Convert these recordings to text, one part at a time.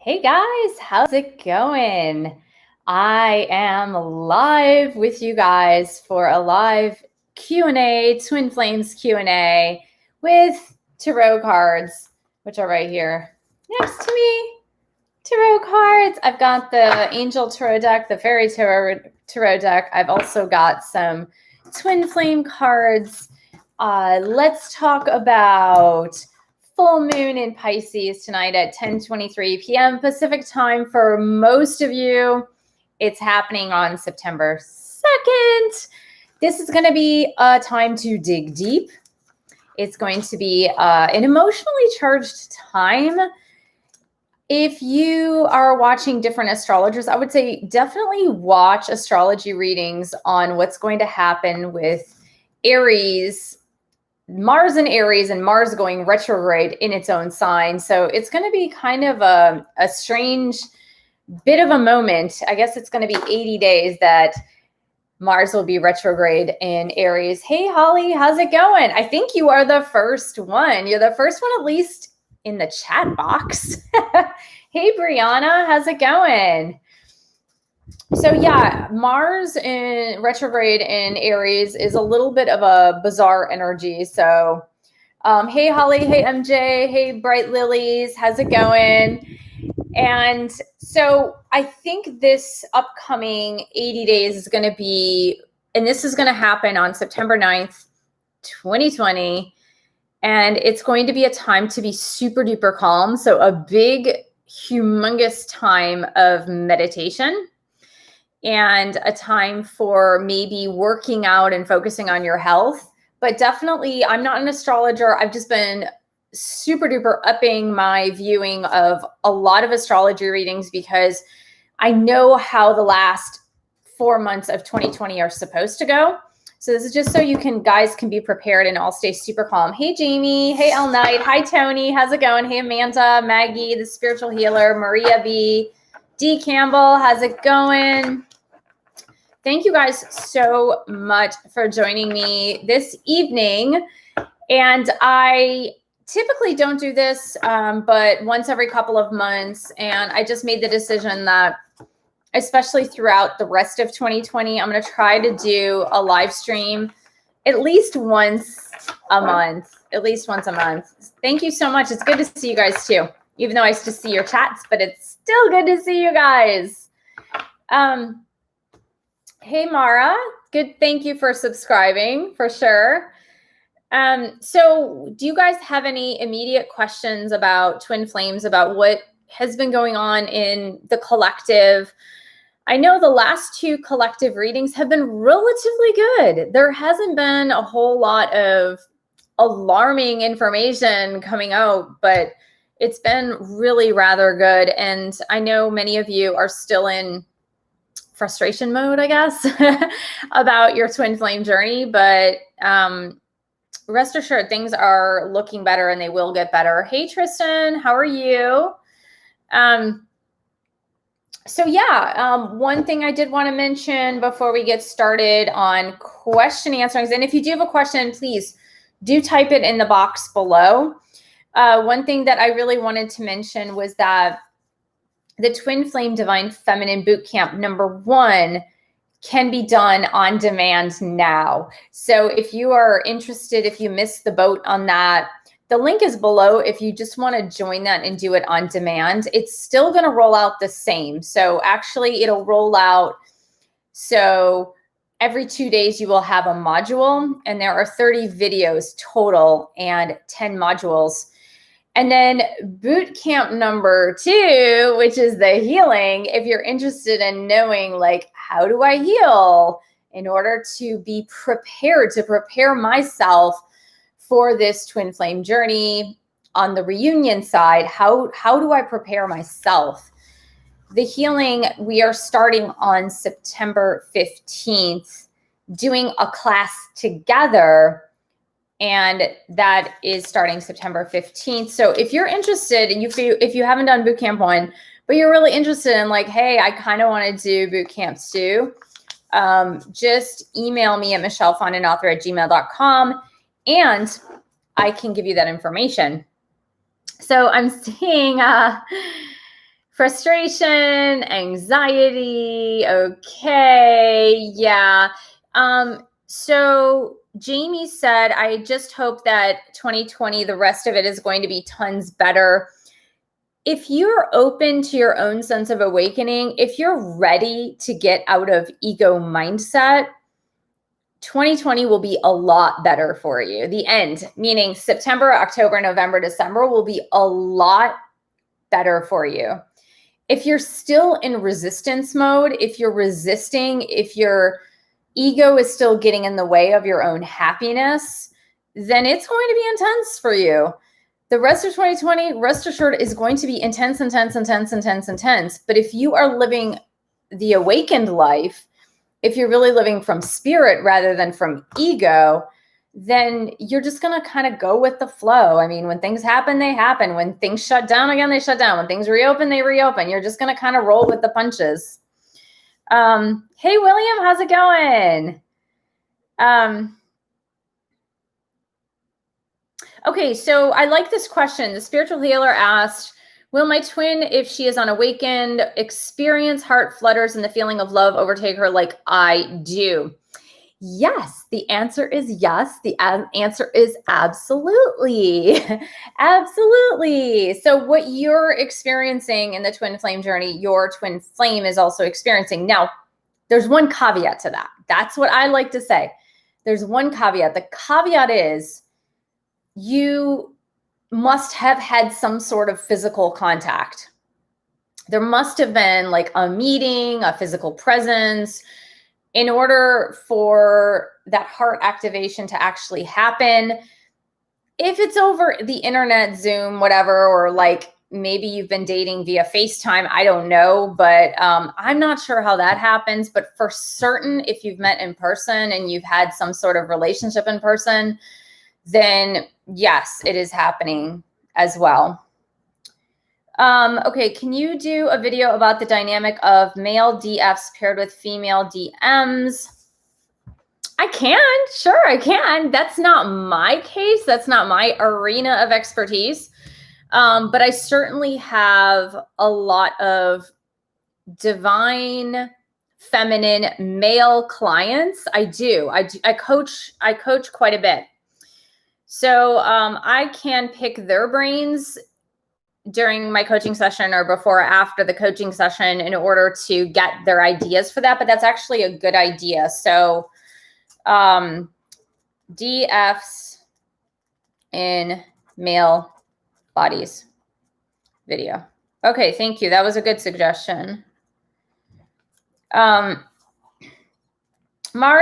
Hey guys, how's it going? I am live with you guys for a live Q&A, Twin Flames Q&A with tarot cards, which are right here next to me. Tarot cards. I've got the Angel Tarot deck, the Fairy Tarot deck. I've also got some Twin Flame cards. Let's talk about full moon in Pisces tonight at 10:23 p.m. Pacific time for most of you. It's happening on September 2nd. This is going to be a time to dig deep. It's going to be an emotionally charged time. If you are watching different astrologers, I would say definitely watch astrology readings on what's going to happen with Aries, Mars in Aries, and Mars going retrograde in its own sign. So it's going to be kind of a strange bit of a moment. I guess it's going to be 80 days that Mars will be retrograde in Aries. Hey, Holly, how's it going? I think you are the first one. You're the first one, at least in the chat box. Hey, Brianna, how's it going? So yeah, Mars in retrograde in Aries is a little bit of a bizarre energy. So hey, Holly, hey, MJ, hey, Bright Lilies, how's it going? And so I think this upcoming 80 days is going to be, and this is going to happen on September 9th, 2020. And it's going to be a time to be super duper calm. So a big, humongous time of meditation and a time for maybe working out and focusing on your health. But definitely, I'm not an astrologer. I've just been super duper upping my viewing of a lot of astrology readings because I know how the last 4 months of 2020 are supposed to go. So this is just so you guys can be prepared and all stay super calm. Hey, Jamie. Hey, El Knight. Hi, Tony. How's it going? Hey, Amanda, Maggie, the spiritual healer, Maria B, D Campbell. How's it going? Thank you guys so much for joining me this evening. And I typically don't do this, but once every couple of months. And I just made the decision that especially throughout the rest of 2020, I'm going to try to do a live stream at least once a month. Thank you so much. It's good to see you guys too, even though I just see your chats, but it's still good to see you guys. Hey, Mara. Good. Thank you for subscribing for sure. So do you guys have any immediate questions about Twin Flames, about what has been going on in the collective? I know the last 2 collective readings have been relatively good. There hasn't been a whole lot of alarming information coming out, but it's been really rather good. And I know many of you are still in frustration mode, I guess, about your twin flame journey, but rest assured things are looking better and they will get better. Hey, Tristan, how are you? So yeah, one thing I did want to mention before we get started on question answerings, and if you do have a question, please do type it in the box below. One thing that I really wanted to mention was that the Twin Flame Divine Feminine Bootcamp #1 can be done on demand now. So if you are interested, if you missed the boat on that, the link is below if you just want to join that and do it on demand. It's still going to roll out the same. So actually it'll roll out. So every 2 days you will have a module, and there are 30 videos total and 10 modules. And then boot camp #2, which is the healing, if you're interested in knowing, like, how do I heal in order to be prepared, to prepare myself for this twin flame journey on the reunion side, how do I prepare myself? The healing, we are starting on September 15th, doing a class together. And that is starting September 15th. So if you're interested, and if you haven't done bootcamp 1, but you're really interested in, like, hey, I kind of want to do bootcamps too, just email me at michellefondinauthor@gmail.com and I can give you that information. So I'm seeing Frustration, anxiety. Okay. Yeah. So Jamie said, I just hope that 2020, the rest of it is going to be tons better. If you're open to your own sense of awakening, if you're ready to get out of ego mindset, 2020 will be a lot better for you. The end, meaning September, October, November, December will be a lot better for you. If you're still in resistance mode, if you're resisting, if your ego is still getting in the way of your own happiness, then it's going to be intense for you. The rest of 2020, rest assured, is going to be intense, intense, intense, intense, intense. But if you are living the awakened life, if you're really living from spirit rather than from ego, then you're just going to kind of go with the flow. I mean, when things happen, they happen. When things shut down again, they shut down. When things reopen, they reopen. You're just going to kind of roll with the punches. Hey, William, how's it going? Okay, so I like this question. The spiritual healer asked, will my twin, if she is unawakened, experience heart flutters and the feeling of love overtake her like I do? Yes, the answer is yes. The answer is absolutely. Absolutely. So what you're experiencing in the twin flame journey, your twin flame is also experiencing. Now, there's one caveat to that. That's what I like to say. There's one caveat. The caveat is you must have had some sort of physical contact. There must have been like a meeting, a physical presence, in order for that heart activation to actually happen. If it's over the internet, Zoom, whatever, or like maybe you've been dating via FaceTime, I don't know, but I'm not sure how that happens. But for certain, if you've met in person and you've had some sort of relationship in person, then yes, it is happening as well. Okay, can you do a video about the dynamic of male DFs paired with female DMs? I can, sure, I can. That's not my case. That's not my arena of expertise. But I certainly have a lot of divine feminine male clients. I do. I coach quite a bit. So I can pick their brains during my coaching session or before or after the coaching session in order to get their ideas for that. But that's actually a good idea. So DFs in male bodies video. Okay, thank you. That was a good suggestion. Mara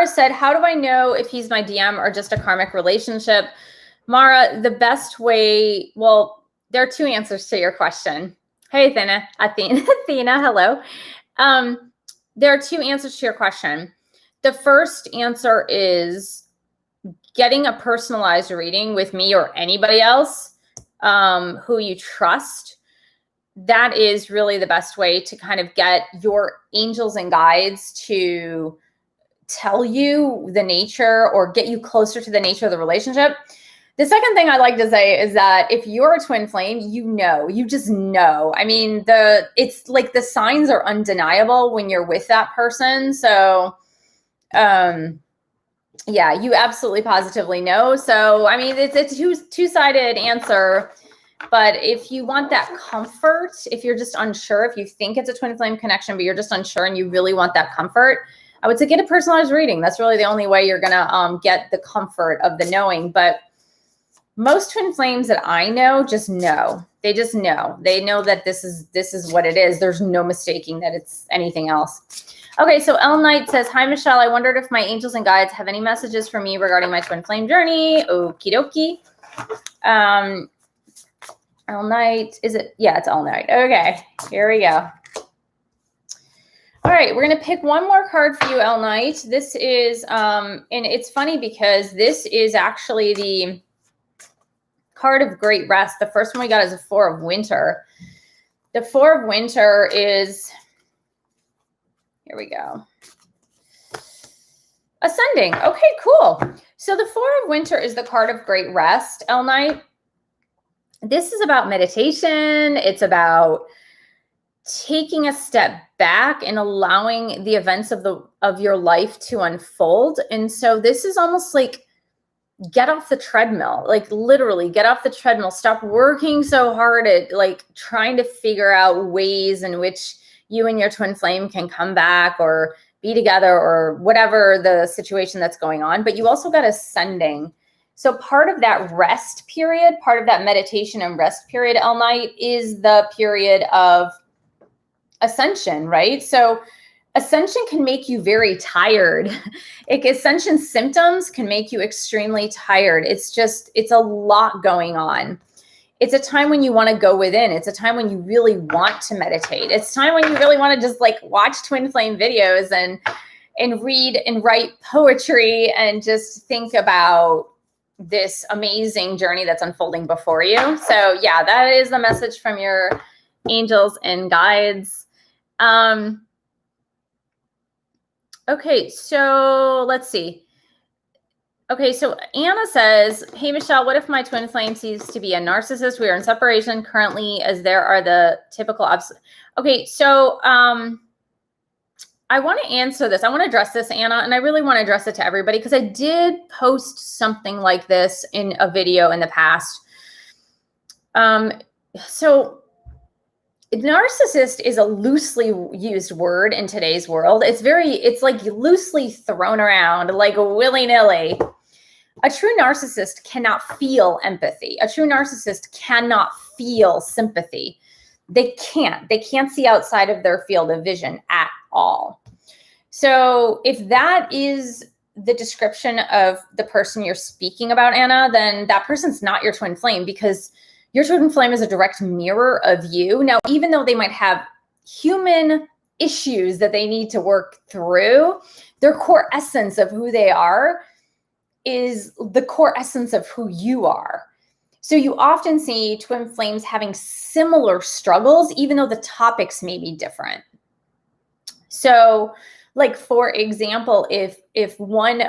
said, how do I know if he's my DM or just a karmic relationship? Mara, the best way, well, there are two answers to your question. Hey, Athena, hello. There are two answers to your question. The first answer is getting a personalized reading with me or anybody else who you trust. That is really the best way to kind of get your angels and guides to tell you the nature or get you closer to the nature of the relationship. The second thing I like to say is that if you're a twin flame, you just know. I mean, it's like the signs are undeniable when you're with that person. So, yeah, you absolutely positively know. So, I mean, it's a two-sided answer. But if you want that comfort, if you're just unsure, if you think it's a twin flame connection, but you're just unsure and you really want that comfort, I would say get a personalized reading. That's really the only way you're going to get the comfort of the knowing. But most twin flames that I know just know. They just know. They know that this is what it is. There's no mistaking that it's anything else. Okay, so El Knight says, hi, Michelle. I wondered if my angels and guides have any messages for me regarding my twin flame journey. Okie dokie. El Knight, is it? Yeah, it's El Knight. Okay, here we go. All right, we're going to pick one more card for you, El Knight. This is, and it's funny because this is actually the card of great rest. The first one we got is a Four of Winter. The Four of Winter is, here we go, Ascending. Okay, cool. So the Four of Winter is the card of great rest, El Knight. This is about meditation. It's about taking a step back and allowing the events of your life to unfold. And so this is almost like get off the treadmill, like literally get off the treadmill. Stop working so hard at like trying to figure out ways in which you and your twin flame can come back or be together or whatever the situation that's going on. But you also got ascending. So part of that rest period, part of that meditation and rest period all night is the period of ascension, right? So ascension can make you very tired. Ascension symptoms can make you extremely tired. It's a lot going on. It's a time when you want to go within. It's a time when you really want to meditate. It's time when you really want to just like watch twin flame videos and read and write poetry and just think about this amazing journey that's unfolding before you. So yeah, that is the message from your angels and guides. Okay, so let's see. Okay, so Anna says, hey, Michelle, what if my twin flame seems to be a narcissist? We are in separation currently as there are the typical Okay, so I want to answer this. I want to address this, Anna, and I really want to address it to everybody because I did post something like this in a video in the past. So narcissist is a loosely used word in today's world. It's like loosely thrown around like willy-nilly. A true narcissist cannot feel empathy. A true narcissist cannot feel sympathy. They can't see outside of their field of vision at all. So if that is the description of the person you're speaking about, Anna, then that person's not your twin flame because your twin flame is a direct mirror of you. Now, even though they might have human issues that they need to work through, their core essence of who they are is the core essence of who you are. So you often see twin flames having similar struggles, even though the topics may be different. So like, for example, if one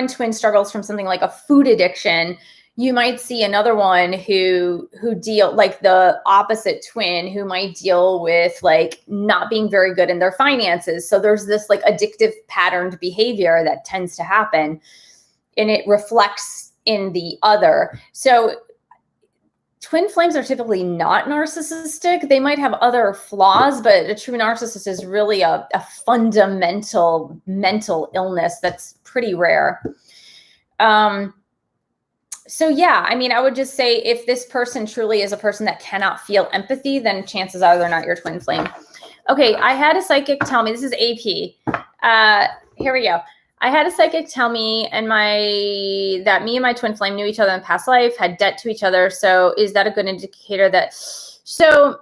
twin struggles from something like a food addiction, you might see another one who deal like the opposite twin who might deal with like not being very good in their finances. So there's this like addictive patterned behavior that tends to happen and it reflects in the other. So twin flames are typically not narcissistic. They might have other flaws, but a true narcissist is really a fundamental mental illness that's pretty rare. So yeah, I mean, I would just say if this person truly is a person that cannot feel empathy, then chances are they're not your twin flame. Okay, I had a psychic tell me, this is AP. Here we go. I had a psychic tell me that me and my twin flame knew each other in past life, had debt to each other. So is that a good indicator that, so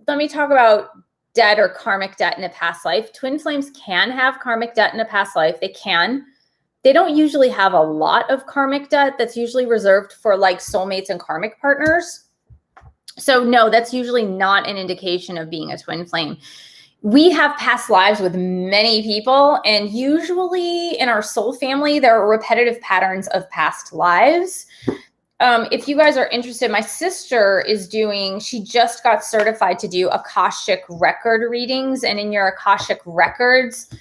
let me talk about debt or karmic debt in a past life. Twin flames can have karmic debt in a past life. They can. They don't usually have a lot of karmic debt. That's usually reserved for like soulmates and karmic partners. So no, that's usually not an indication of being a twin flame. We have past lives with many people, and usually in our soul family, there are repetitive patterns of past lives. If you guys are interested, my sister she just got certified to do Akashic record readings, and in your Akashic records,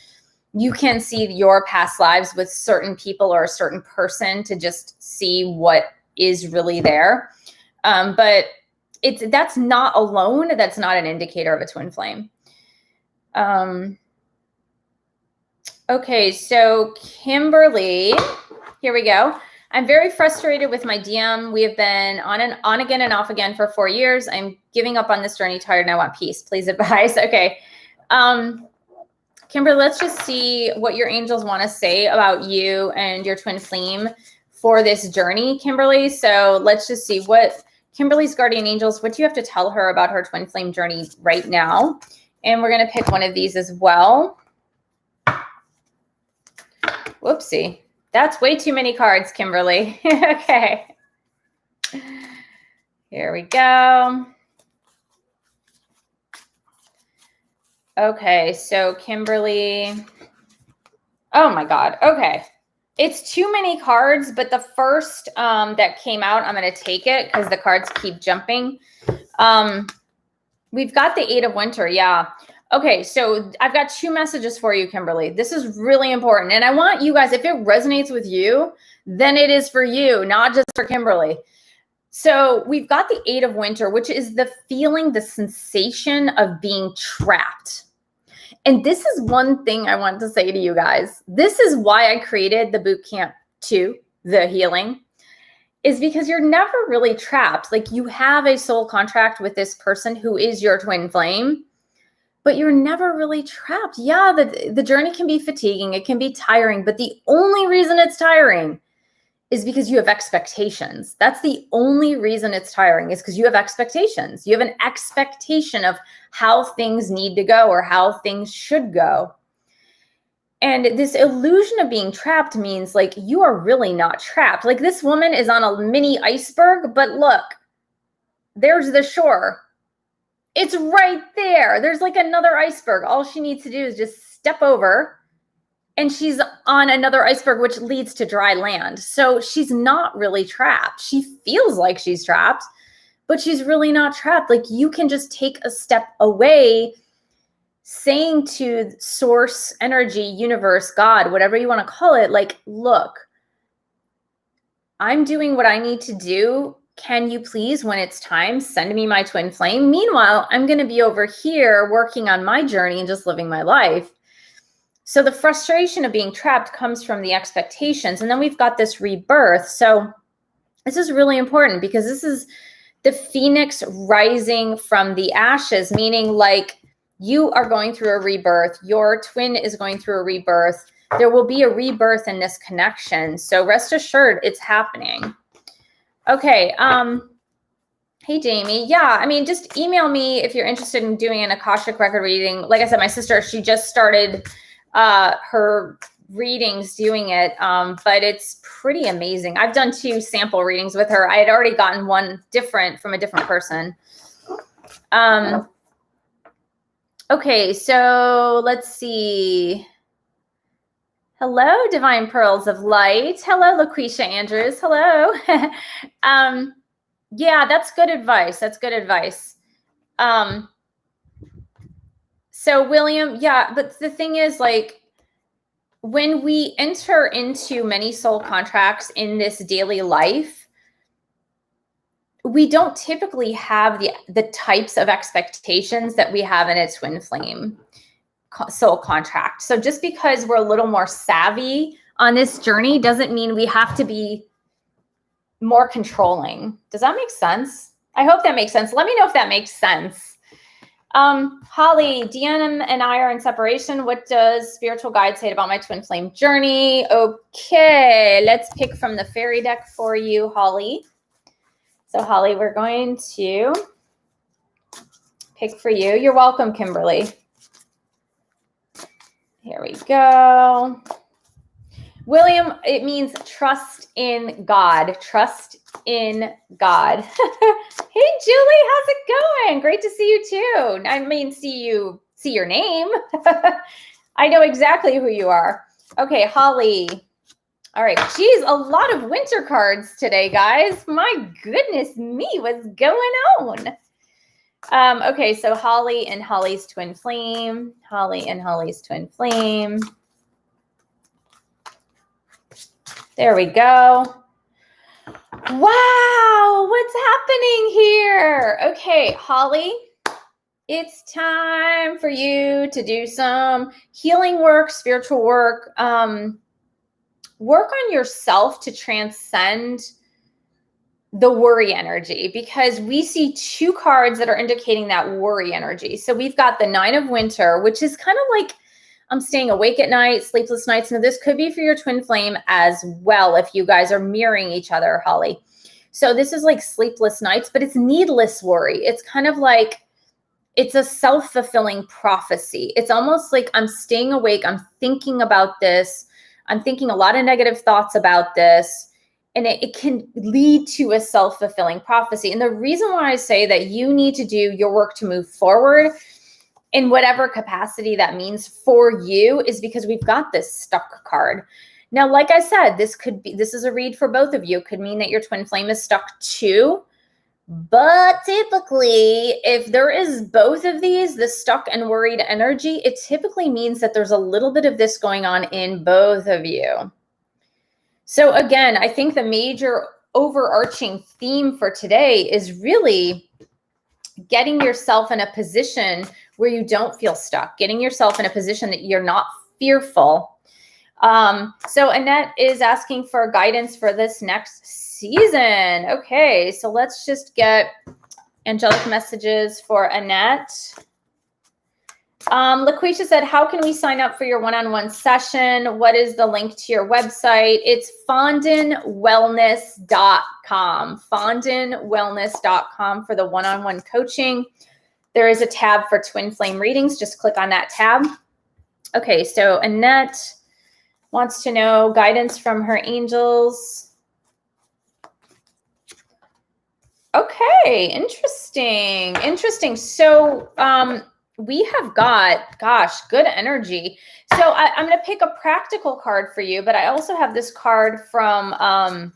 you can see your past lives with certain people or a certain person to just see what is really there. But that's not alone. That's not an indicator of a twin flame. Okay, so Kimberly, here we go. I'm very frustrated with my DM. We have been on again and off again for 4 years. I'm giving up on this journey, tired, and I want peace. Please advise. Okay. Kimberly, let's just see what your angels want to say about you and your twin flame for this journey, Kimberly. So let's just see what Kimberly's guardian angels, what do you have to tell her about her twin flame journey right now? And we're going to pick one of these as well. Whoopsie. That's way too many cards, Kimberly. Okay. Here we go. Okay, so Kimberly. Oh my God. Okay. It's too many cards, but the first that came out, I'm going to take it because the cards keep jumping. We've got the 8 of Winter. Yeah. Okay. So I've got 2 messages for you, Kimberly. This is really important. And I want you guys, if it resonates with you, then it is for you, not just for Kimberly. So we've got the 8 of Winter, which is the feeling, the sensation of being trapped. And this is one thing I want to say to you guys. This is why I created the boot camp 2, the healing, is because you're never really trapped. Like, you have a soul contract with this person who is your twin flame, but you're never really trapped. Yeah, the journey can be fatiguing. It can be tiring, but the only reason it's tiring is because you have expectations. That's the only reason it's tiring, is because you have expectations. You have an expectation of how things need to go or how things should go. And this illusion of being trapped means, like, you are really not trapped. Like, this woman is on a mini iceberg, but look, there's the shore. It's right there. There's like another iceberg. All she needs to do is just step over, and she's on another iceberg, which leads to dry land. So she's not really trapped. She feels like she's trapped, but she's really not trapped. Like, you can just take a step away, saying to source, energy, universe, God, whatever you want to call it, like, look, I'm doing what I need to do. Can you please, when it's time, send me my twin flame? Meanwhile, I'm going to be over here working on my journey and just living my life. So the frustration of being trapped comes from the expectations. And then we've got this rebirth. So this is really important, because this is the phoenix rising from the ashes, meaning, like, you are going through a rebirth. Your twin is going through a rebirth. There will be a rebirth in this connection. So rest assured, it's happening. Okay. Hey, Jamie. Yeah, I mean, just email me if you're interested in doing an Akashic record reading. Like I said, my sister, she just started her readings doing it, but it's pretty amazing. I've done 2 sample readings with her. I had already gotten one different from a different person. Okay, so let's see. Hello, Divine Pearls of Light. Hello, LaQuisha Andrews. Hello. Yeah, that's good advice. That's good advice. So William, yeah, but the thing is, like, when we enter into many soul contracts in this daily life, we don't typically have the types of expectations that we have in a twin flame soul contract. So just because we're a little more savvy on this journey doesn't mean we have to be more controlling. Does that make sense? I hope that makes sense. Let me know if that makes sense. Holly, Deanna and I are in separation. What does spiritual guide say about my twin flame journey? Okay, let's pick from the fairy deck for you, Holly. So Holly, we're going to pick for you. You're welcome, Kimberly. Here we go. William, it means trust in God. Trust in God. Hey, Julie, how's it going? Great to see you too. I mean, see your name. I know exactly who you are. Okay, Holly. All right. Geez, a lot of winter cards today, guys. My goodness me, what's going on? Okay, so Holly and Holly's twin flame. Holly and Holly's twin flame. There we go. Wow, what's happening here? Okay, Holly, it's time for you to do some healing work, spiritual work. Work on yourself to transcend the worry energy, because we see 2 cards that are indicating that worry energy. So we've got the 9 of Winter, which is kind of like, I'm staying awake at night, sleepless nights. Now, this could be for your twin flame as well, if you guys are mirroring each other, Holly. So this is like sleepless nights, but it's needless worry. It's kind of like, it's a self-fulfilling prophecy. It's almost like I'm staying awake. I'm thinking about this. I'm thinking a lot of negative thoughts about this, and it can lead to a self-fulfilling prophecy. And the reason why I say that you need to do your work to move forward in whatever capacity that means for you is because we've got this stuck card. Now, like I said, this is a read for both of you. It could mean that your twin flame is stuck too, But typically, if there is both of these, the stuck and worried energy, it typically means that there's a little bit of this going on in both of you. So again, I think the major overarching theme for today is really getting yourself in a position where you don't feel stuck, getting yourself in a position that you're not fearful. So Annette is asking for guidance for this next season. Okay, so let's just get angelic messages for Annette. LaQuisha said, how can we sign up for your one-on-one session? What is the link to your website? It's fondinwellness.com. Fondinwellness.com for the one-on-one coaching. There is a tab for twin flame readings. Just click on that tab. Okay, so Annette wants to know guidance from her angels. Okay, interesting. So we have got, gosh, good energy. So I'm going to pick a practical card for you, but I also have this card from,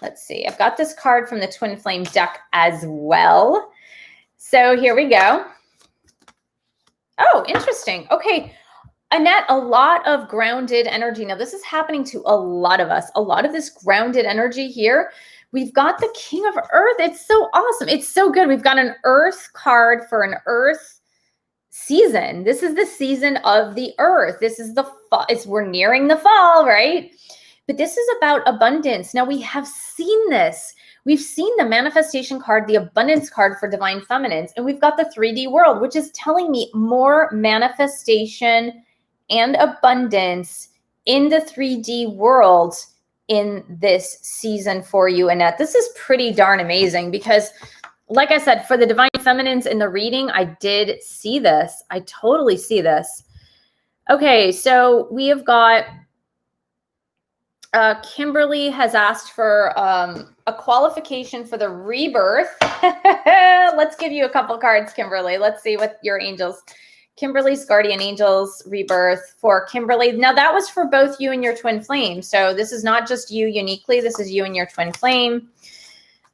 let's see, I've got this card from the Twin Flame deck as well. So here we go. Oh, interesting. Okay. Annette, a lot of grounded energy. Now, this is happening to a lot of us. A lot of this grounded energy here. We've got the King of Earth. It's so awesome. It's so good. We've got an Earth card for an Earth season. This is the season of the Earth. This is the fall. We're nearing the fall, right? But this is about abundance. Now, we have seen this. We've seen the manifestation card, the abundance card for divine feminines, and we've got the 3D world, which is telling me more manifestation and abundance in the 3D world in this season for you, Annette. This is pretty darn amazing because, like I said, for the divine feminines in the reading, I did see this. I totally see this. Okay, so we have got Kimberly has asked for a qualification for the rebirth. Let's give you a couple cards, Kimberly. Let's see what your angels... Kimberly's guardian angels rebirth for Kimberly. Now that was for both you and your twin flame. So this is not just you uniquely. This is you and your twin flame.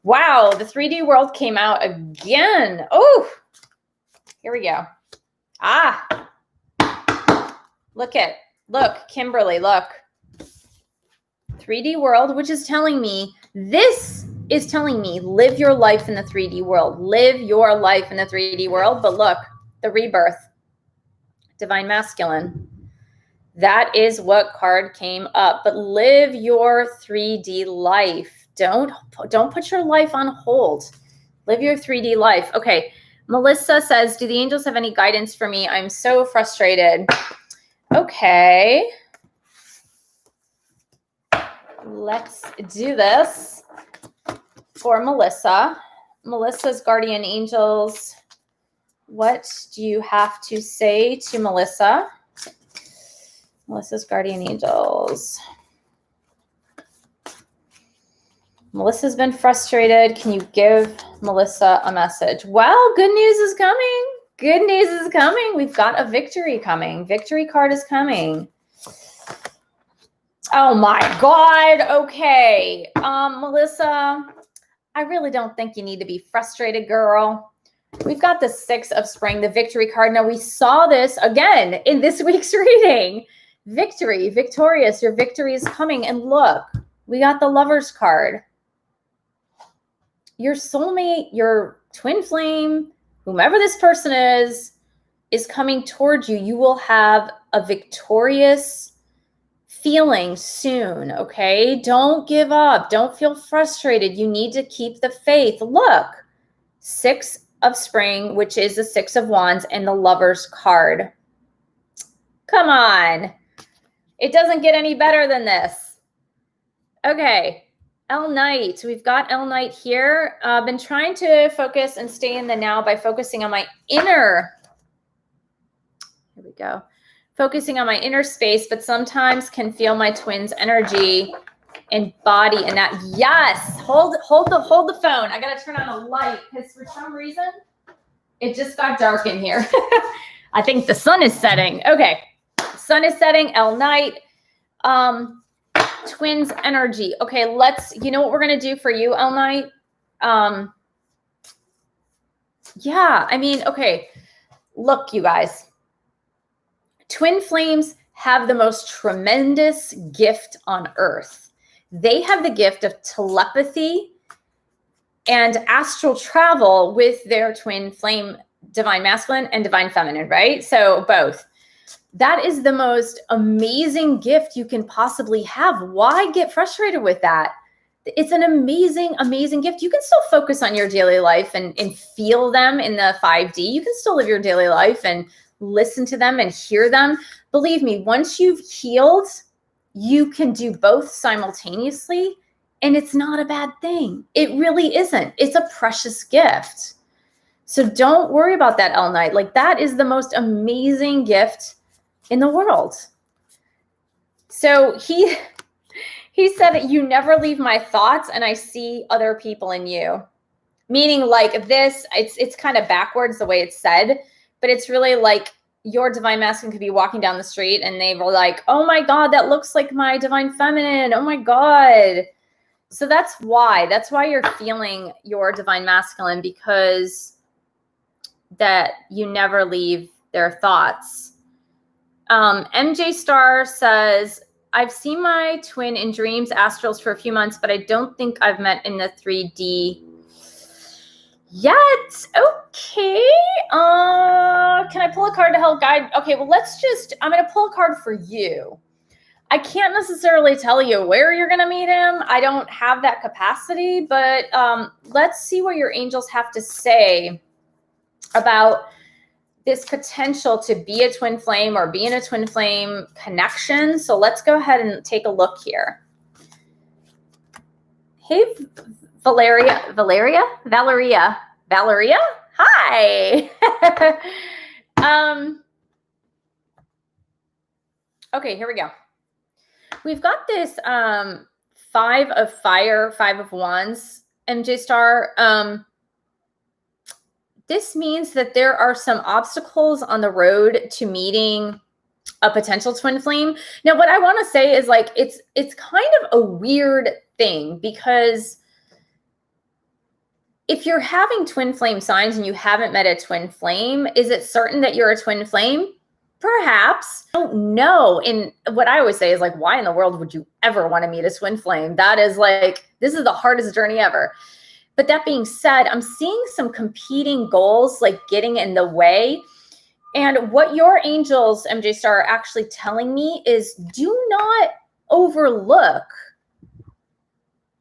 Wow. The 3D world came out again. Oh, here we go. Look, Kimberly, look. 3D world, which is telling me, this is telling me live your life in the 3D world. Live your life in the 3D world. But look, the rebirth. Divine masculine. That is what card came up. But live your 3D life. Don't put your life on hold. Live your 3D life. Okay. Melissa says, do the angels have any guidance for me? I'm so frustrated. Okay. Let's do this for Melissa. Melissa's guardian angels. What do you have to say to Melissa? Melissa's guardian angels. Melissa's been frustrated. Can you give Melissa a message? Well, good news is coming. Good news is coming. We've got a victory coming. Victory card is coming. Oh my God. Okay. Melissa, I really don't think you need to be frustrated, girl. We've got the 6 of Spring, the victory card. Now, we saw this again in this week's reading. Victory, victorious, your victory is coming. And look, we got the Lover's card. Your soulmate, your twin flame, whomever this person is coming towards you. You will have a victorious feeling soon, okay? Don't give up. Don't feel frustrated. You need to keep the faith. Look, 6 of Spring, which is the 6 of Wands, and the Lover's card. Come on. It doesn't get any better than this. Okay. L Knight. We've got L Knight here. I've been trying to focus and stay in the now by focusing on my inner. Here we go. Focusing on my inner space, but sometimes can feel my twin's energy and body and that. Yes. Hold the phone. I got to turn on a light because for some reason it just got dark in here. I think the sun is setting. Okay. Sun is setting. L Knight. Twins energy. Okay. You know what we're going to do for you, L Knight? Yeah, I mean, okay, look, you guys, twin flames have the most tremendous gift on earth. They have the gift of telepathy and astral travel with their twin flame, divine masculine and divine feminine, right? So both. That is the most amazing gift you can possibly have. Why get frustrated with that? It's an amazing, amazing gift. You can still focus on your daily life and feel them in the 5D. You can still live your daily life and listen to them and hear them. Believe me, once you've healed, you can do both simultaneously, and it's not a bad thing. It really isn't. It's a precious gift. So don't worry about that, L Knight. Like, that is the most amazing gift in the world. So he said, you never leave my thoughts and I see other people in you. Meaning like this, it's kind of backwards the way it's said, but it's really like your divine masculine could be walking down the street and they were like, oh my God, that looks like my divine feminine. Oh my God. So that's why you're feeling your divine masculine, because that you never leave their thoughts. MJ Star says, I've seen my twin in dreams, astrals for a few months, but I don't think I've met in the 3D yet. Okay. Can I pull a card to help guide? Okay, well, I'm going to pull a card for you. I can't necessarily tell you where you're going to meet him. I don't have that capacity, but let's see what your angels have to say about this potential to be a twin flame or be in a twin flame connection. So let's go ahead and take a look here. Hey, Valeria. Hi. Okay, here we go. We've got this 5 of fire, 5 of wands, MJ Star. This means that there are some obstacles on the road to meeting a potential twin flame. Now, what I want to say is like, it's kind of a weird thing, because if you're having twin flame signs and you haven't met a twin flame, is it certain that you're a twin flame? Perhaps. I don't know. And what I always say is like, why in the world would you ever want to meet a twin flame? That is like, this is the hardest journey ever. But that being said, I'm seeing some competing goals like getting in the way. And what your angels, MJ Star, are actually telling me is, do not overlook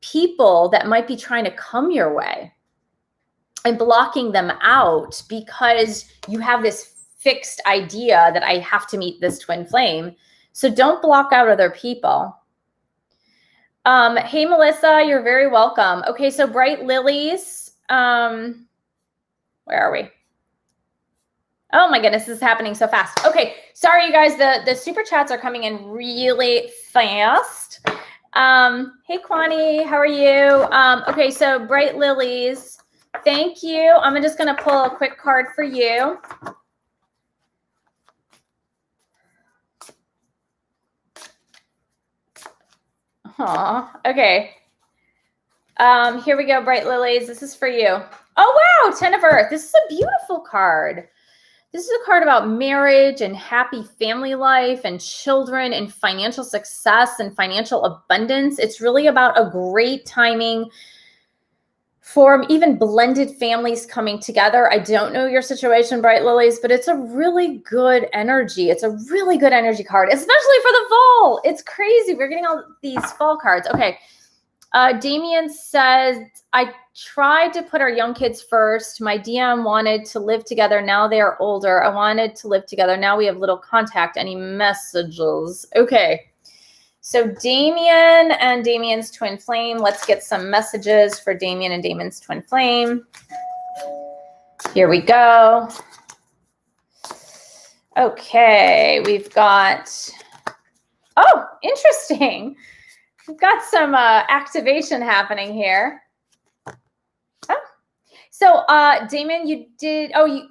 people that might be trying to come your way and blocking them out because you have this fixed idea that I have to meet this twin flame. So don't block out other people. Hey, Melissa, you're very welcome. Okay, so Bright Lilies, where are we? Oh my goodness, this is happening so fast. Okay, sorry, you guys, the super chats are coming in really fast. Hey, Kwani, how are you? Okay, so Bright Lilies, thank you. I'm just gonna pull a quick card for you. Aw, okay. Here we go, Bright Lilies. This is for you. Oh, wow, 10 of Earth. This is a beautiful card. This is a card about marriage and happy family life and children and financial success and financial abundance. It's really about a great timing for even blended families coming together. I don't know your situation, Bright Lilies, but it's a really good energy. It's a really good energy card, especially for the fall. It's crazy. We're getting all these fall cards. Okay. Damien says, I tried to put our young kids first. My DM wanted to live together. Now they are older. I wanted to live together. Now we have little contact. Any messages? Okay. So Damien and Damien's twin flame. Let's get some messages for Damien and Damien's twin flame. Here we go. Okay. We've got, oh, interesting. We've got some activation happening here. Oh. So, Damon, you did, are you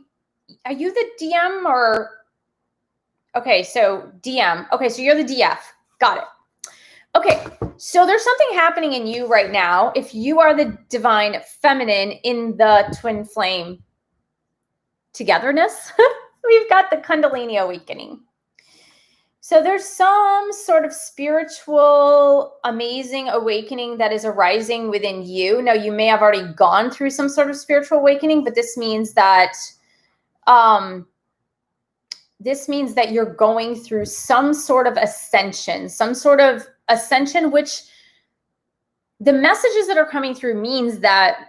the DM or? Okay, so DM. Okay, so you're the DF. Got it. Okay, so there's something happening in you right now. If you are the divine feminine in the twin flame togetherness, we've got the Kundalini awakening. So there's some sort of spiritual, amazing awakening that is arising within you. Now, you may have already gone through some sort of spiritual awakening, but this means that you're going through some sort of ascension, which the messages that are coming through means that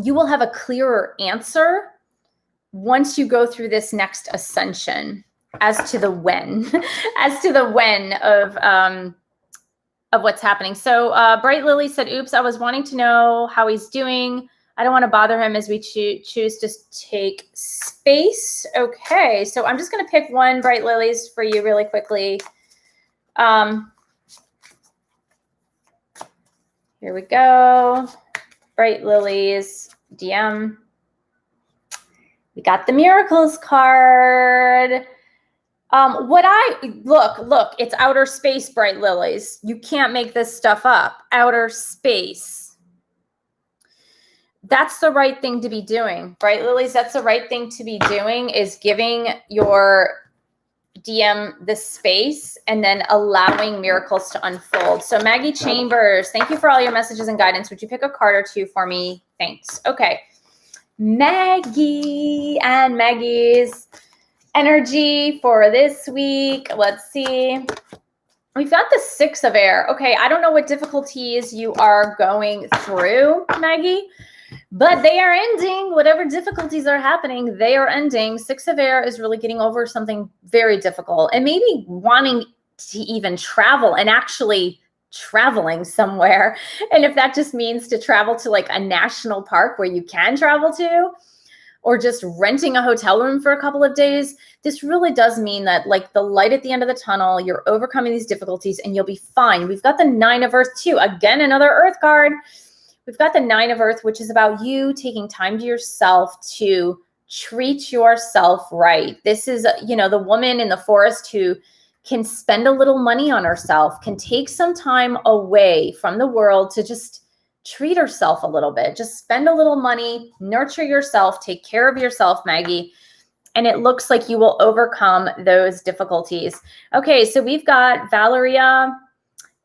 you will have a clearer answer once you go through this next ascension as to the when, of what's happening. So Bright Lily said, oops, I was wanting to know how he's doing. I don't want to bother him as we choose to take space. Okay, so I'm just going to pick one, Bright Lilies, for you really quickly. Here we go. Bright Lilies, DM. We got the Miracles card. Look, it's outer space, Bright Lilies. You can't make this stuff up. Outer space. That's the right thing to be doing, Bright Lilies. That's the right thing to be doing, is giving your DM the space and then allowing miracles to unfold. So Maggie Chambers, thank you for all your messages and guidance. Would you pick a card or two for me? Thanks. Okay. Maggie and Maggie's energy for this week. Let's see. We've got the Six of Air. Okay, I don't know what difficulties you are going through, Maggie, but they are ending. Whatever difficulties are happening, they are ending. Six of Air is really getting over something very difficult and maybe wanting to even travel and actually traveling somewhere. And if that just means to travel to like a national park where you can travel to, or just renting a hotel room for a couple of days, this really does mean that like the light at the end of the tunnel, you're overcoming these difficulties and you'll be fine. We've got the Nine of Earth too. Again, another Earth card. We've got the Nine of Earth, which is about you taking time to yourself to treat yourself right. This is, the woman in the forest who can spend a little money on herself, can take some time away from the world to just treat herself a little bit. Just spend a little money, nurture yourself, take care of yourself, Maggie. And it looks like you will overcome those difficulties. Okay, so we've got Valeria.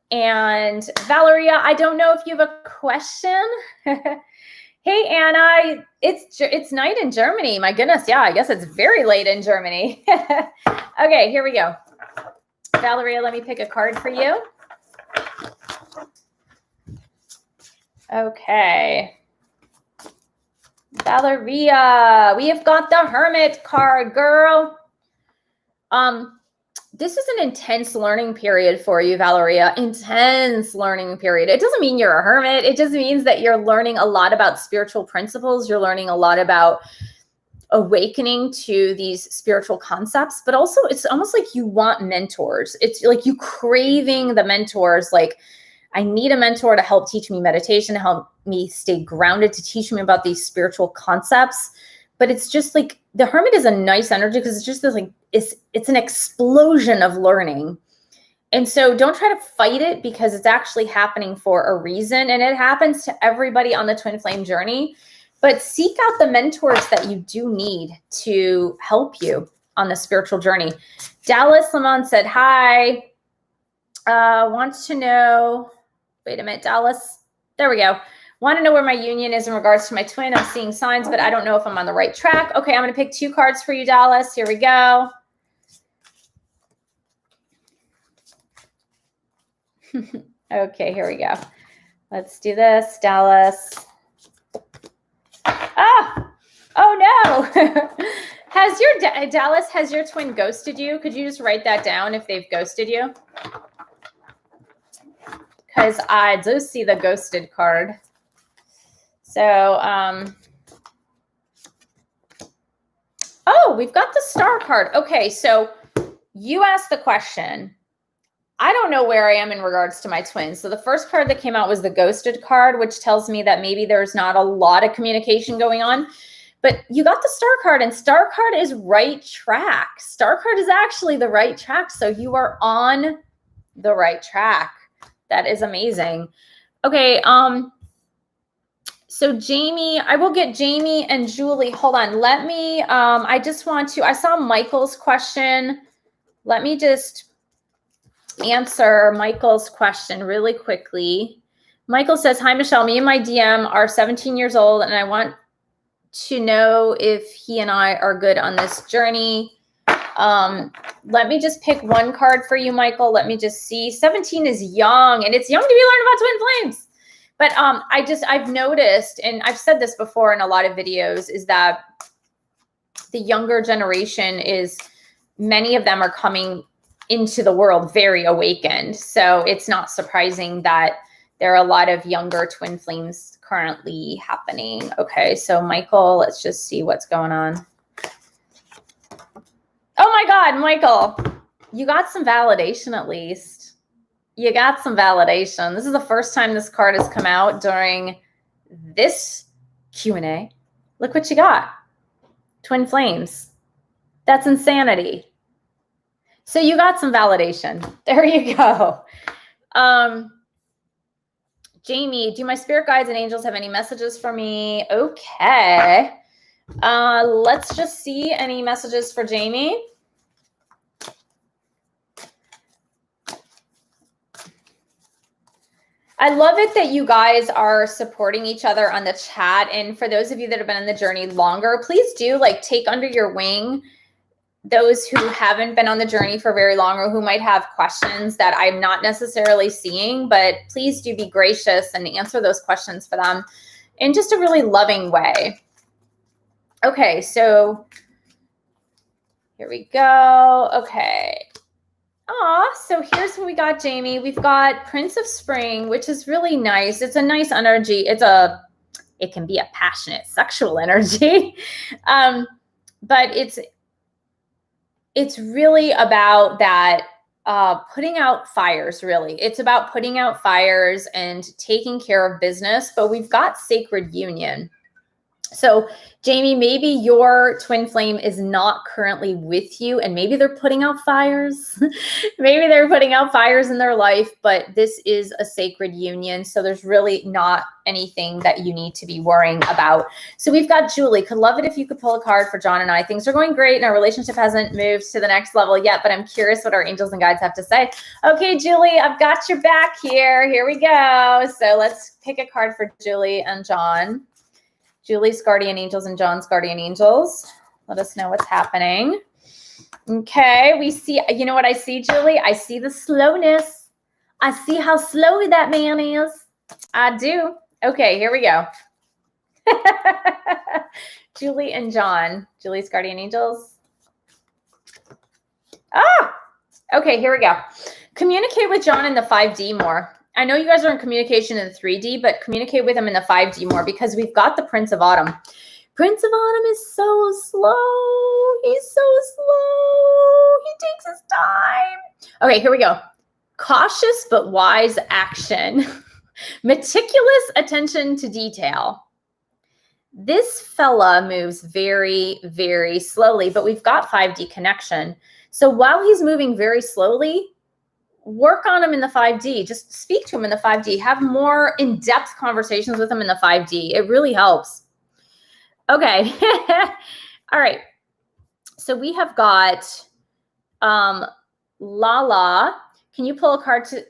And Valeria, I don't know if you have a question. Hey, Anna, it's night in Germany. My goodness, yeah, I guess it's very late in Germany. Okay, here we go. Valeria, let me pick a card for you. Okay. Valeria, we have got the Hermit card, girl. This is an intense learning period for you, Valeria. Intense learning period. It doesn't mean you're a hermit. It just means that you're learning a lot about spiritual principles. You're learning a lot about awakening to these spiritual concepts, but also it's almost like you want mentors. It's like you craving the mentors. Like, I need a mentor to help teach me meditation, to help me stay grounded, to teach me about these spiritual concepts. But it's just like the Hermit is a nice energy because it's just this like, it's an explosion of learning. And so don't try to fight it because it's actually happening for a reason. And it happens to everybody on the twin flame journey. But seek out the mentors that you do need to help you on the spiritual journey. Dallas Lamont said, hi. Wants to know, wait a minute, Dallas. There we go. Want to know where my union is in regards to my twin. I'm seeing signs, but I don't know if I'm on the right track. Okay, I'm going to pick two cards for you, Dallas. Here we go. Okay, here we go. Let's do this, Dallas. Oh no. Dallas, has your twin ghosted you? Could you just write that down if they've ghosted you? Because I do see the ghosted card. So, oh, we've got the Star card. Okay, so you asked the question. I don't know where I am in regards to my twins. So the first card that came out was the ghosted card, which tells me that maybe there's not a lot of communication going on. But you got the Star card, and Star card is right track. Star card is actually the right track. So you are on the right track. That is amazing. Okay. So Jamie, I will get Jamie and Julie. Hold on. Let me, I just want to, I saw Michael's question. Let me just answer Michael's question really quickly. Michael says, hi, Michelle. Me and my DM are 17 years old, and I want to know if he and I are good on this journey. Let me just pick one card for you, Michael. Let me just see. 17 is young, and it's young to be learning about twin flames. But I've noticed, and I've said this before in a lot of videos, is that the younger generation is, many of them are coming into the world very awakened. So it's not surprising that there are a lot of younger twin flames currently happening. Okay, so Michael, let's just see what's going on. Oh my God, Michael, you got some validation at least. You got some validation. This is the first time this card has come out during this Q&A. Look what you got. Twin flames. That's insanity. So you got some validation. There you go. Jamie, do my spirit guides and angels have any messages for me? Okay. Let's just see any messages for Jamie. I love it that you guys are supporting each other on the chat. And for those of you that have been on the journey longer, please do take under your wing those who haven't been on the journey for very long or who might have questions that I'm not necessarily seeing, but please do be gracious and answer those questions for them in just a really loving way. Okay, so here we go. Okay. So here's what we got, Jamie. We've got Prince of Spring, which is really nice. It's a nice energy. It can be a passionate sexual energy. But it's really about that putting out fires, really. It's about putting out fires and taking care of business, but we've got sacred union. So Jamie, maybe your twin flame is not currently with you, and maybe they're putting out fires. Maybe they're putting out fires in their life, but this is a sacred union. So there's really not anything that you need to be worrying about. So we've got Julie. Could love it if you could pull a card for John and I. Things are going great and our relationship hasn't moved to the next level yet, but I'm curious what our angels and guides have to say. Okay, Julie, I've got your back here. Here we go. So let's pick a card for Julie and John. Julie's guardian angels and John's guardian angels. Let us know what's happening. Okay, we see, you know what I see, Julie? I see the slowness. I see how slow that man is. I do. Okay, here we go. Julie and John. Julie's guardian angels. Okay, here we go. Communicate with John in the 5D more. I know you guys are in communication in the 3D, but communicate with him in the 5D more because we've got the Prince of Autumn. Prince of Autumn is so slow. He's so slow. He takes his time. Okay, here we go. Cautious but wise action. Meticulous attention to detail. This fella moves very, very slowly, but we've got 5D connection. So while he's moving very slowly, work on him in the 5D. Just speak to him in the 5D. Have more in-depth conversations with him in the 5D. It really helps. Okay. All right. So we have got Lala. Can you pull a card to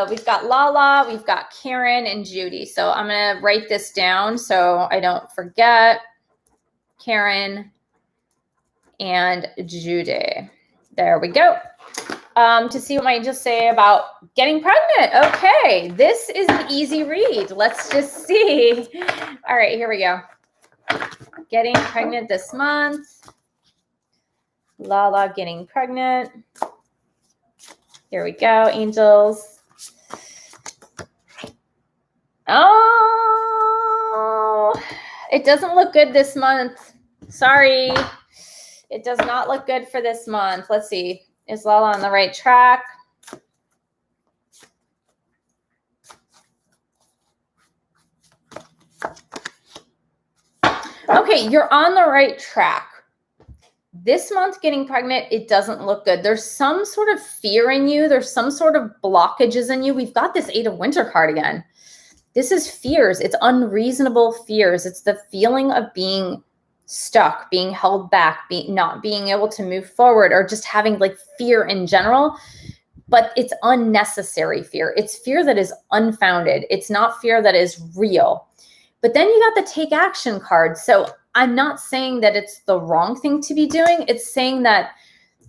we've got Lala, we've got Karen and Judy. So I'm going to write this down so I don't forget. Karen and Judy. There we go. To see what my angels say about getting pregnant. Okay, this is an easy read. Let's just see. All right, here we go. Getting pregnant this month. Lala getting pregnant. Here we go, angels. Oh, it doesn't look good this month. Sorry. It does not look good for this month. Let's see. Is Lala on the right track? Okay, you're on the right track. this month getting pregnant, it doesn't look good. There's some sort of fear in you. There's some sort of blockages in you. We've got this 8 of Winter card again. This is fears. It's unreasonable fears. It's the feeling of being stuck, being held back, not being able to move forward, or just having like fear in general. But it's unnecessary fear. It's fear that is unfounded. It's not fear that is real. But then you got the take action card. So I'm not saying that it's the wrong thing to be doing. It's saying that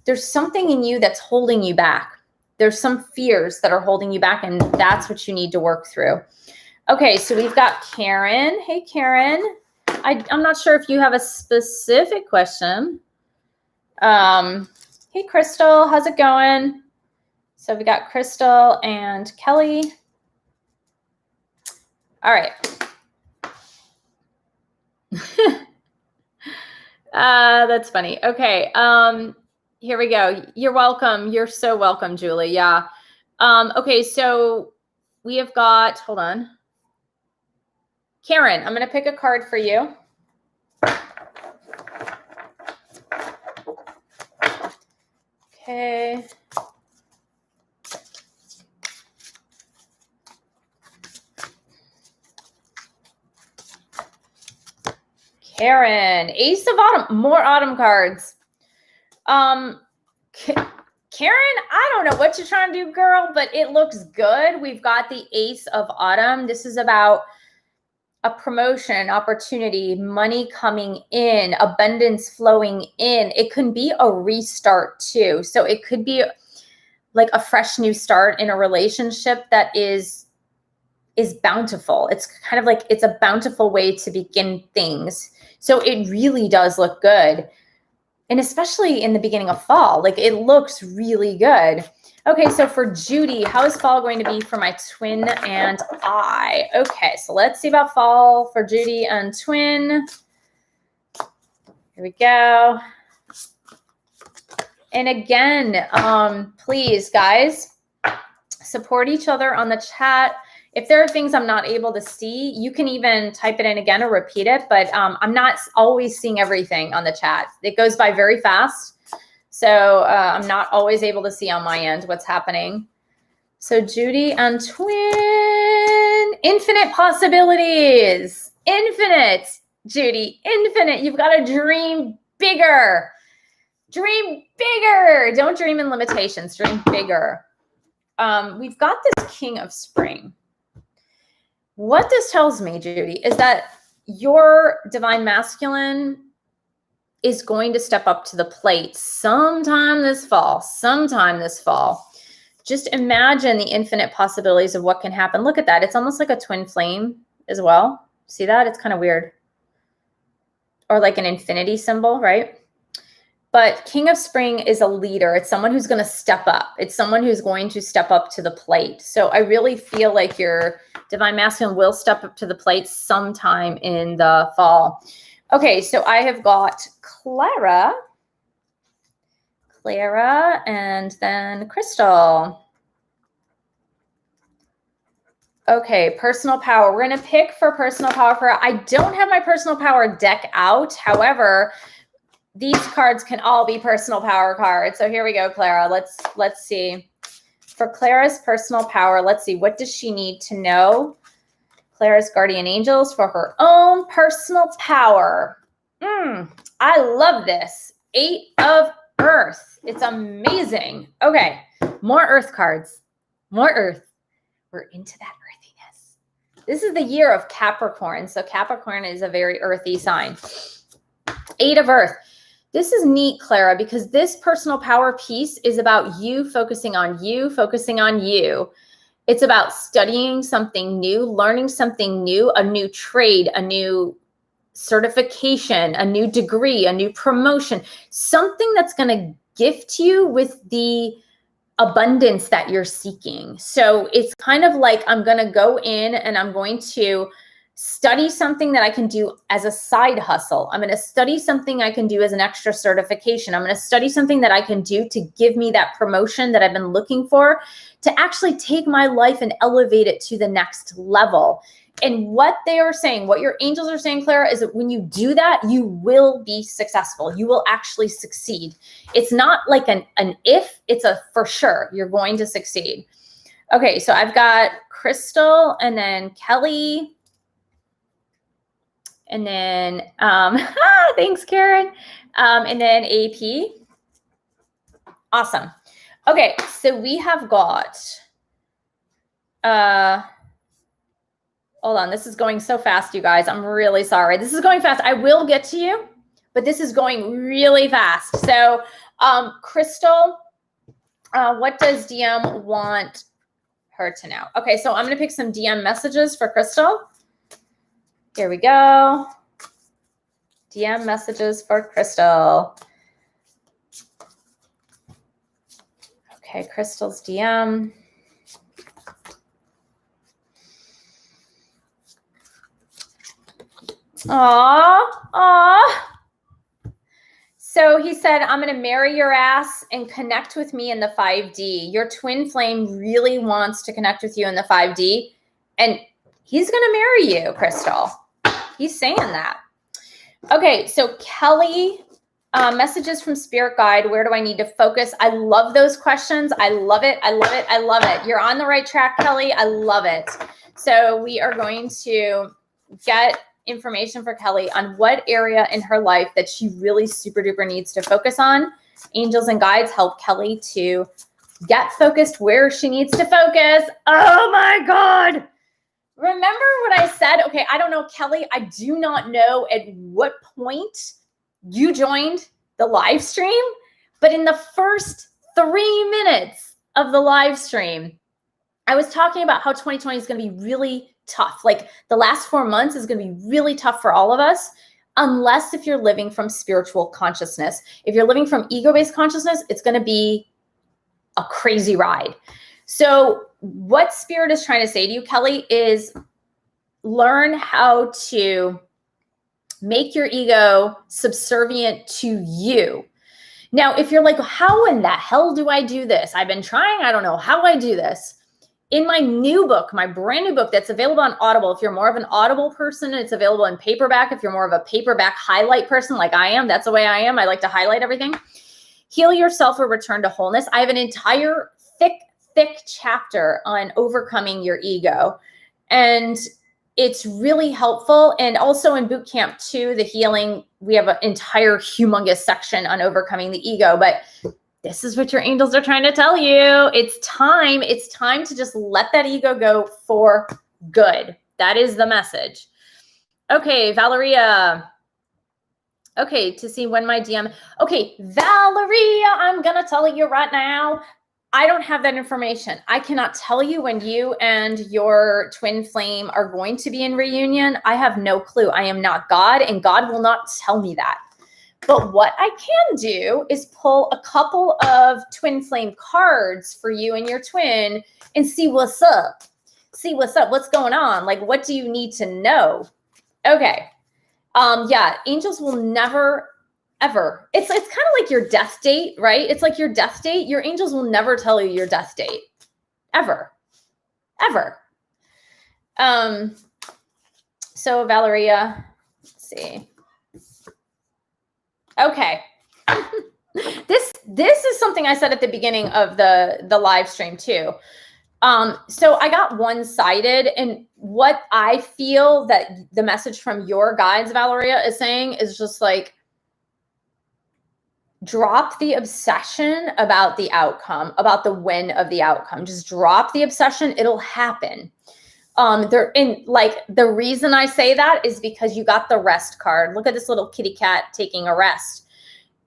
there's something in you that's holding you back. There's some fears that are holding you back, and that's what you need to work through. Okay, so we've got Karen. Hey, Karen. I'm not sure if you have a specific question. Hey, Crystal, how's it going? So we got Crystal and Kelly. All right. That's funny. Okay. Here we go. You're welcome. You're so welcome, Julie. Yeah. Okay. So we have got, hold on. Karen, I'm going to pick a card for you. Okay. Karen, Ace of Autumn, more autumn cards. Karen, I don't know what you're trying to do, girl, but it looks good. We've got the Ace of Autumn. This is about a promotion, opportunity, money coming in, abundance flowing in. It can be a restart too. So it could be like a fresh new start in a relationship that is bountiful. It's kind of like it's a bountiful way to begin things. So it really does look good. And especially in the beginning of fall, like it looks really good. Okay, so for Judy, how is fall going to be for my twin and I? Okay, so let's see about fall for Judy and twin. Here we go. And again, please, guys, support each other on the chat. If there are things I'm not able to see, you can even type it in again or repeat it, but I'm not always seeing everything on the chat. It goes by very fast. So I'm not always able to see on my end what's happening. So Judy and twin, infinite possibilities, infinite, Judy, infinite. You've got to dream bigger. Dream bigger. Don't dream in limitations. Dream bigger. We've got this King of Spring. What this tells me, Judy, is that your divine masculine is going to step up to the plate sometime this fall. Just imagine the infinite possibilities of what can happen. Look at that. It's almost like a twin flame as well. See that? It's kind of weird. Or like an infinity symbol, right? But King of Spring is a leader. It's someone who's going to step up. It's someone who's going to step up to the plate. So I really feel like your divine masculine will step up to the plate sometime in the fall. Okay, so I have got Clara, and then Crystal. Okay, personal power. We're going to pick for personal power. I don't have my personal power deck out. However, these cards can all be personal power cards. So here we go, Clara. Let's see. For Clara's personal power, let's see. What does she need to know? Clara's guardian angels for her own personal power. I love this. 8 of Earth. It's amazing. Okay, more Earth cards. More Earth. We're into that earthiness. This is the year of Capricorn. So Capricorn is a very earthy sign. 8 of Earth. This is neat, Clara, because this personal power piece is about you focusing on you, focusing on you. It's about studying something new, learning something new, a new trade, a new certification, a new degree, a new promotion, something that's going to gift you with the abundance that you're seeking. So it's kind of like I'm going to go in and I'm going to study something that I can do as a side hustle. I'm going to study something I can do as an extra certification. I'm going to study something that I can do to give me that promotion that I've been looking for, to actually take my life and elevate it to the next level. And what they are saying, what your angels are saying, Clara, is that when you do that, you will be successful. You will actually succeed. It's not like an if, it's a for sure. You're going to succeed. Okay, so I've got Crystal and then Kelly. And then, thanks, Karen. And then AP. Awesome. Okay, so we have got, hold on, this is going so fast, you guys. I'm really sorry. This is going fast. I will get to you, but this is going really fast. So, Crystal, what does DM want her to know? Okay, so I'm going to pick some DM messages for Crystal. Here we go. DM messages for Crystal. Okay, Crystal's DM. Aw. So he said, I'm going to marry your ass and connect with me in the 5D. Your twin flame really wants to connect with you in the 5D. And he's going to marry you, Crystal. He's saying that. Okay, so Kelly, messages from Spirit Guide. Where do I need to focus? I love those questions. I love it. I love it. I love it. You're on the right track, Kelly. I love it. So we are going to get information for Kelly on what area in her life that she really super duper needs to focus on. Angels and guides help Kelly to get focused where she needs to focus. Oh my God. Remember what I said? Okay, I don't know, Kelly. I do not know at what point you joined the live stream, but in the first 3 minutes of the live stream, I was talking about how 2020 is going to be really tough. Like the last 4 months is going to be really tough for all of us, unless if you're living from spiritual consciousness. If you're living from ego-based consciousness, it's going to be a crazy ride. So what Spirit is trying to say to you, Kelly, is learn how to make your ego subservient to you. Now, if you're like, how in the hell do I do this? I've been trying. I don't know how I do this. In my new book, my brand new book that's available on Audible, if you're more of an Audible person, it's available in paperback. If you're more of a paperback highlight person like I am, that's the way I am. I like to highlight everything. Heal Yourself or Return to Wholeness. I have an entire thick chapter on overcoming your ego. And it's really helpful. And also in boot camp too, the healing, we have an entire humongous section on overcoming the ego. But this is what your angels are trying to tell you. It's time to just let that ego go for good. That is the message. Okay, Valeria. Okay, to see when my DM. Okay, Valeria, I'm going to tell you right now. I don't have that information. I cannot tell you when you and your twin flame are going to be in reunion. I have no clue. I am not God, and God will not tell me that. But what I can do is pull a couple of twin flame cards for you and your twin and see what's up. See what's up. What's going on? Like, what do you need to know? Okay. Yeah, angels will never, ever. It's kind of like your death date, right? It's like your death date. Your angels will never tell you your death date. Ever. Ever. So Valeria, let's see. Okay. This is something I said at the beginning of the live stream too. So I got one-sided, and what I feel that the message from your guides, Valeria, is saying is just like, drop the obsession about the outcome, about the win of the outcome. Just drop the obsession. It'll happen. The reason I say that is because you got the rest card. Look at this little kitty cat taking a rest.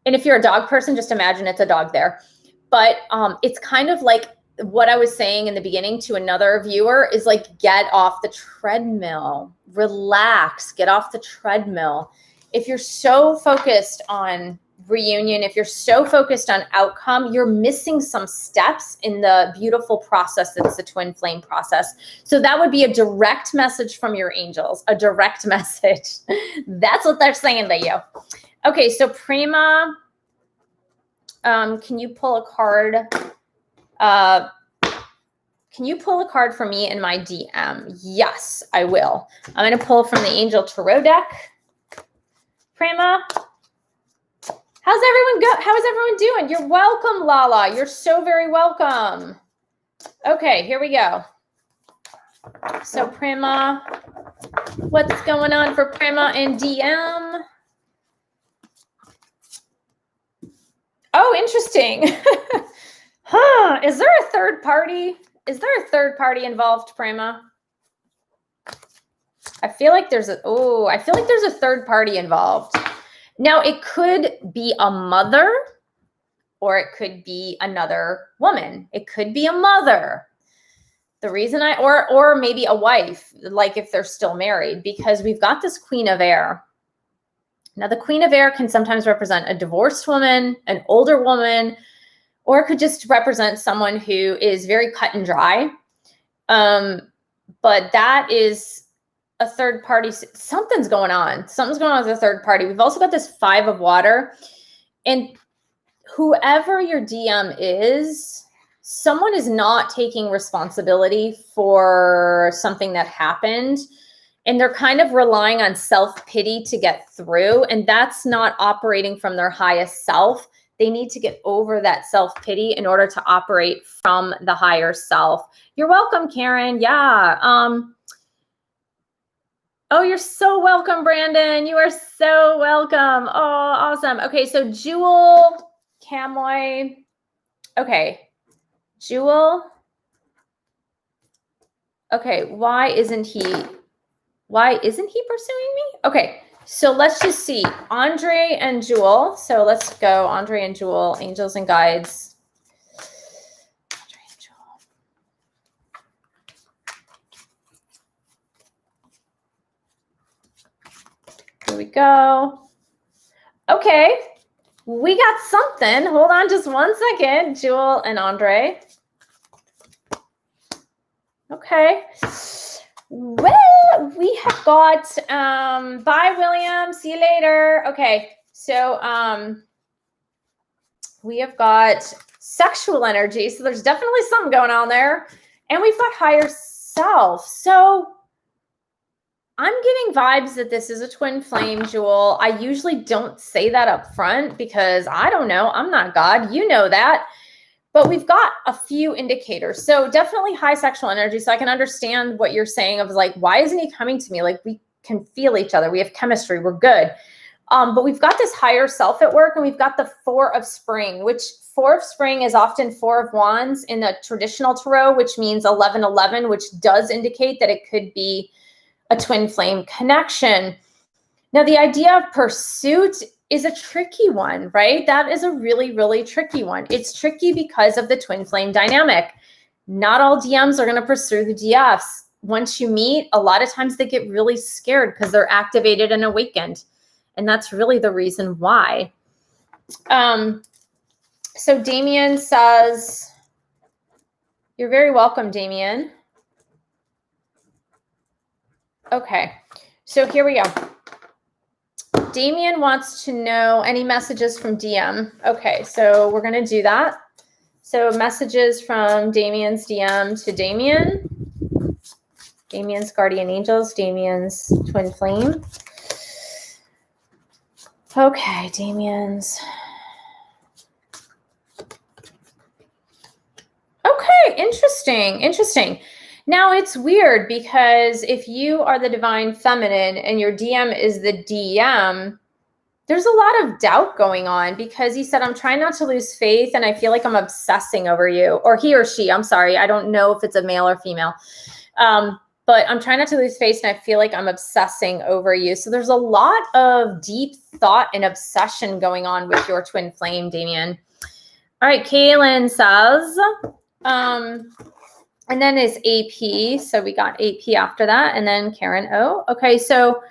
And if you're a dog person, just imagine it's a dog there. But it's kind of like what I was saying in the beginning to another viewer is like, get off the treadmill, relax, get off the treadmill. If you're so focused on reunion, if you're so focused on outcome, you're missing some steps in the beautiful process that's the twin flame process. So that would be a direct message from your angels, a direct message. That's what they're saying to you. Okay, so Prima, can you pull a card? can you pull a card for me in my DM? Yes, I will. I'm going to pull from the Angel Tarot deck. Prema, how's everyone doing? You're welcome, Lala. You're so very welcome. Okay, here we go. So Prema, what's going on for Prema in DM? Oh, interesting. Huh, is there a third party? Is there a third party involved, Prema? I feel like there's a third party involved. Now, it could be a mother or it could be another woman. It could be a mother. The reason or maybe a wife, like if they're still married, because we've got this Queen of Air. Now, the Queen of Air can sometimes represent a divorced woman, an older woman, or it could just represent someone who is very cut and dry. But that is a third party. Something's going on. Something's going on with a third party. We've also got this 5 of water. And whoever your DM is, someone is not taking responsibility for something that happened. And they're kind of relying on self-pity to get through. And that's not operating from their highest self. They need to get over that self-pity in order to operate from the higher self. You're welcome, Karen. Yeah. Oh, you're so welcome, Brandon. You are so welcome. Oh, awesome. Okay, so Jewel, Camoy. Okay, Jewel. Okay, why isn't he pursuing me? Okay, so let's just see. Andre and Jewel. So let's go, Andre and Jewel, angels and guides. Andre and Jewel. Here we go. Okay, we got something. Hold on just one second. Jewel and Andre. Okay. Well, we have got, bye, William. See you later. Okay. So, we have got sexual energy. So there's definitely something going on there. And we've got higher self. So I'm getting vibes that this is a twin flame, Jewel. I usually don't say that up front because I don't know. I'm not God. You know that. But we've got a few indicators. So definitely high sexual energy. So I can understand what you're saying of like, why isn't he coming to me? Like we can feel each other. We have chemistry. We're good. But we've got this higher self at work and we've got the 4 of spring, which 4 of spring is often 4 of wands in the traditional tarot, which means 1111, which does indicate that it could be a twin flame connection. Now, the idea of pursuit is a tricky one, right? That is a really, really tricky one. It's tricky because of the twin flame dynamic. Not all DMs are going to pursue the DFs. Once you meet, a lot of times they get really scared because they're activated and awakened. And that's really the reason why. So Damien says, you're very welcome, Damien. Okay, so here we go. Damien wants to know any messages from DM. Okay, so we're going to do that. So messages from Damien's DM to Damien. Damien's guardian angels, Damien's twin flame. Okay, Damien's. Okay, interesting. Now it's weird because if you are the divine feminine and your DM is the DM, there's a lot of doubt going on because he said, I'm trying not to lose faith and I feel like I'm obsessing over you. Or he or she, I'm sorry. I don't know if it's a male or female. But I'm trying not to lose faith and I feel like I'm obsessing over you. So there's a lot of deep thought and obsession going on with your twin flame, Damien. All right, Kaylin says, and then is AP. So we got AP after that. And then Karen O. Okay, so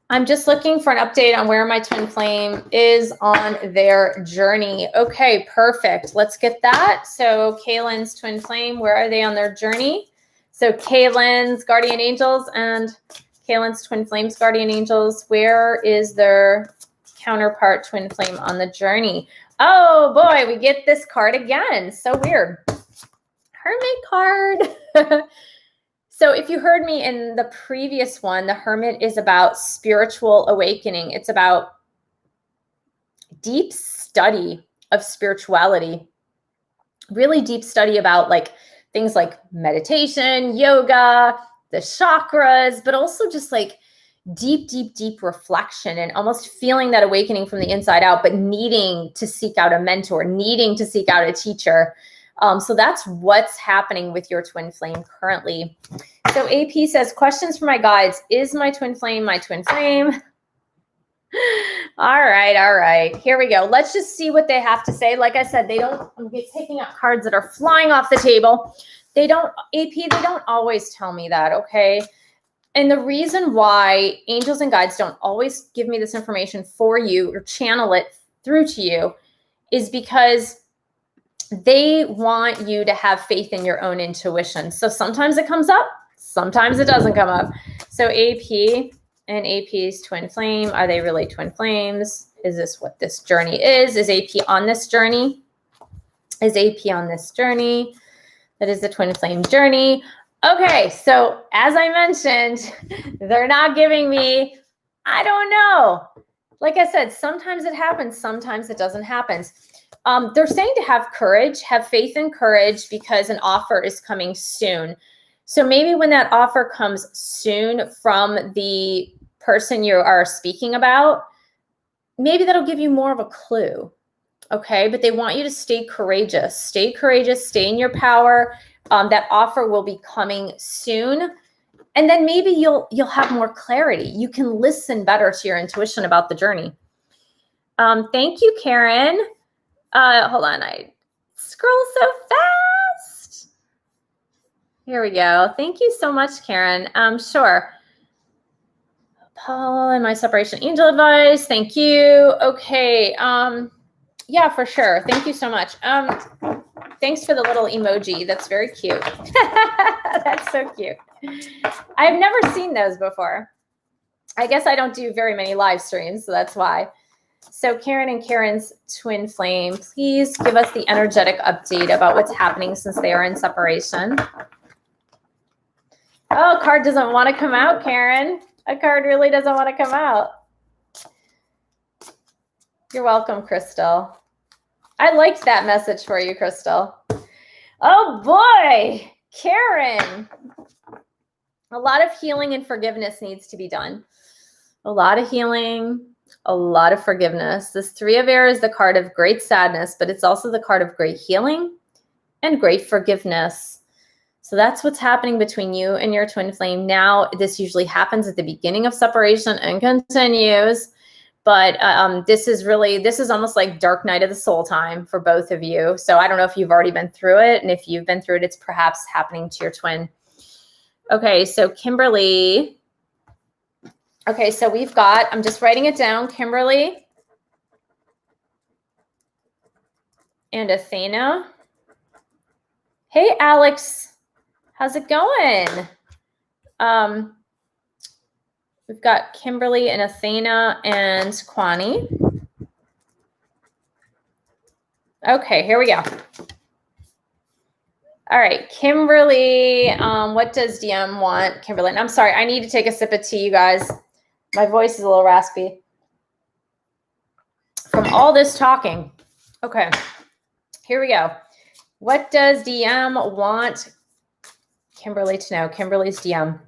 I'm just looking for an update on where my twin flame is on their journey. Okay, perfect. Let's get that. So Kaylin's twin flame, where are they on their journey? So Kaylin's guardian angels and Kaylin's twin flame's guardian angels, where is their counterpart twin flame on the journey? Oh boy, we get this card again. So weird. All Hermit card. So if you heard me in the previous one, the Hermit is about spiritual awakening. It's about deep study of spirituality, really deep study about like things like meditation, yoga, the chakras, but also just like deep reflection and almost feeling that awakening from the inside out, but needing to seek out a mentor, needing to seek out a teacher. So that's what's happening with your twin flame currently. So AP says, questions for my guides. Is my twin flame my twin flame? All right. Here we go. Let's just see what they have to say. Like I said, I'm taking out cards that are flying off the table. They don't always tell me that, okay? And the reason why angels and guides don't always give me this information for you or channel it through to you is because they want you to have faith in your own intuition. So sometimes it comes up, sometimes it doesn't come up. So AP and AP's twin flame, are they really twin flames? Is this what this journey is? Is AP on this journey? Is AP on this journey? That is the twin flame journey. Okay, so as I mentioned, they're not giving me, I don't know. Like I said, sometimes it happens, sometimes it doesn't happen. They're saying to have courage, have faith and courage because an offer is coming soon. So maybe when that offer comes soon from the person you are speaking about, maybe that'll give you more of a clue. Okay, but they want you to stay courageous, stay in your power. That offer will be coming soon. And then maybe you'll have more clarity. You can listen better to your intuition about the journey. Thank you, Karen. Hold on, I scroll so fast. Here we go. Thank you so much, Karen. Sure. Paul and my separation angel advice. Thank you. Okay. Yeah, for sure. Thank you so much. Thanks for the little emoji. That's very cute. That's so cute. I've never seen those before. I guess I don't do very many live streams, so that's why. So Karen and Karen's twin flame, please give us the energetic update about what's happening since they are in separation. Oh, card doesn't want to come out, Karen. A card really doesn't want to come out. You're welcome, Crystal. I liked that message for you, Crystal. Oh boy, Karen. A lot of healing and forgiveness needs to be done. A lot of healing, a lot of forgiveness. This Three of Air is the card of great sadness, but it's also the card of great healing and great forgiveness. So that's what's happening between you and your twin flame. Now, this usually happens at the beginning of separation and continues. But this is almost like dark night of the soul time for both of you. So I don't know if you've already been through it. And if you've been through it, it's perhaps happening to your twin. Okay, so Kimberly. Okay, so we've got, I'm just writing it down, Kimberly and Athena. Hey, Alex, how's it going? We've got Kimberly and Athena and Kwani. Okay, here we go. All right, Kimberly, what does DM want? Kimberly, and I'm sorry, I need to take a sip of tea, you guys. My voice is a little raspy from all this talking. Okay, here we go. What does DM want Kimberly to know? Kimberly's DM.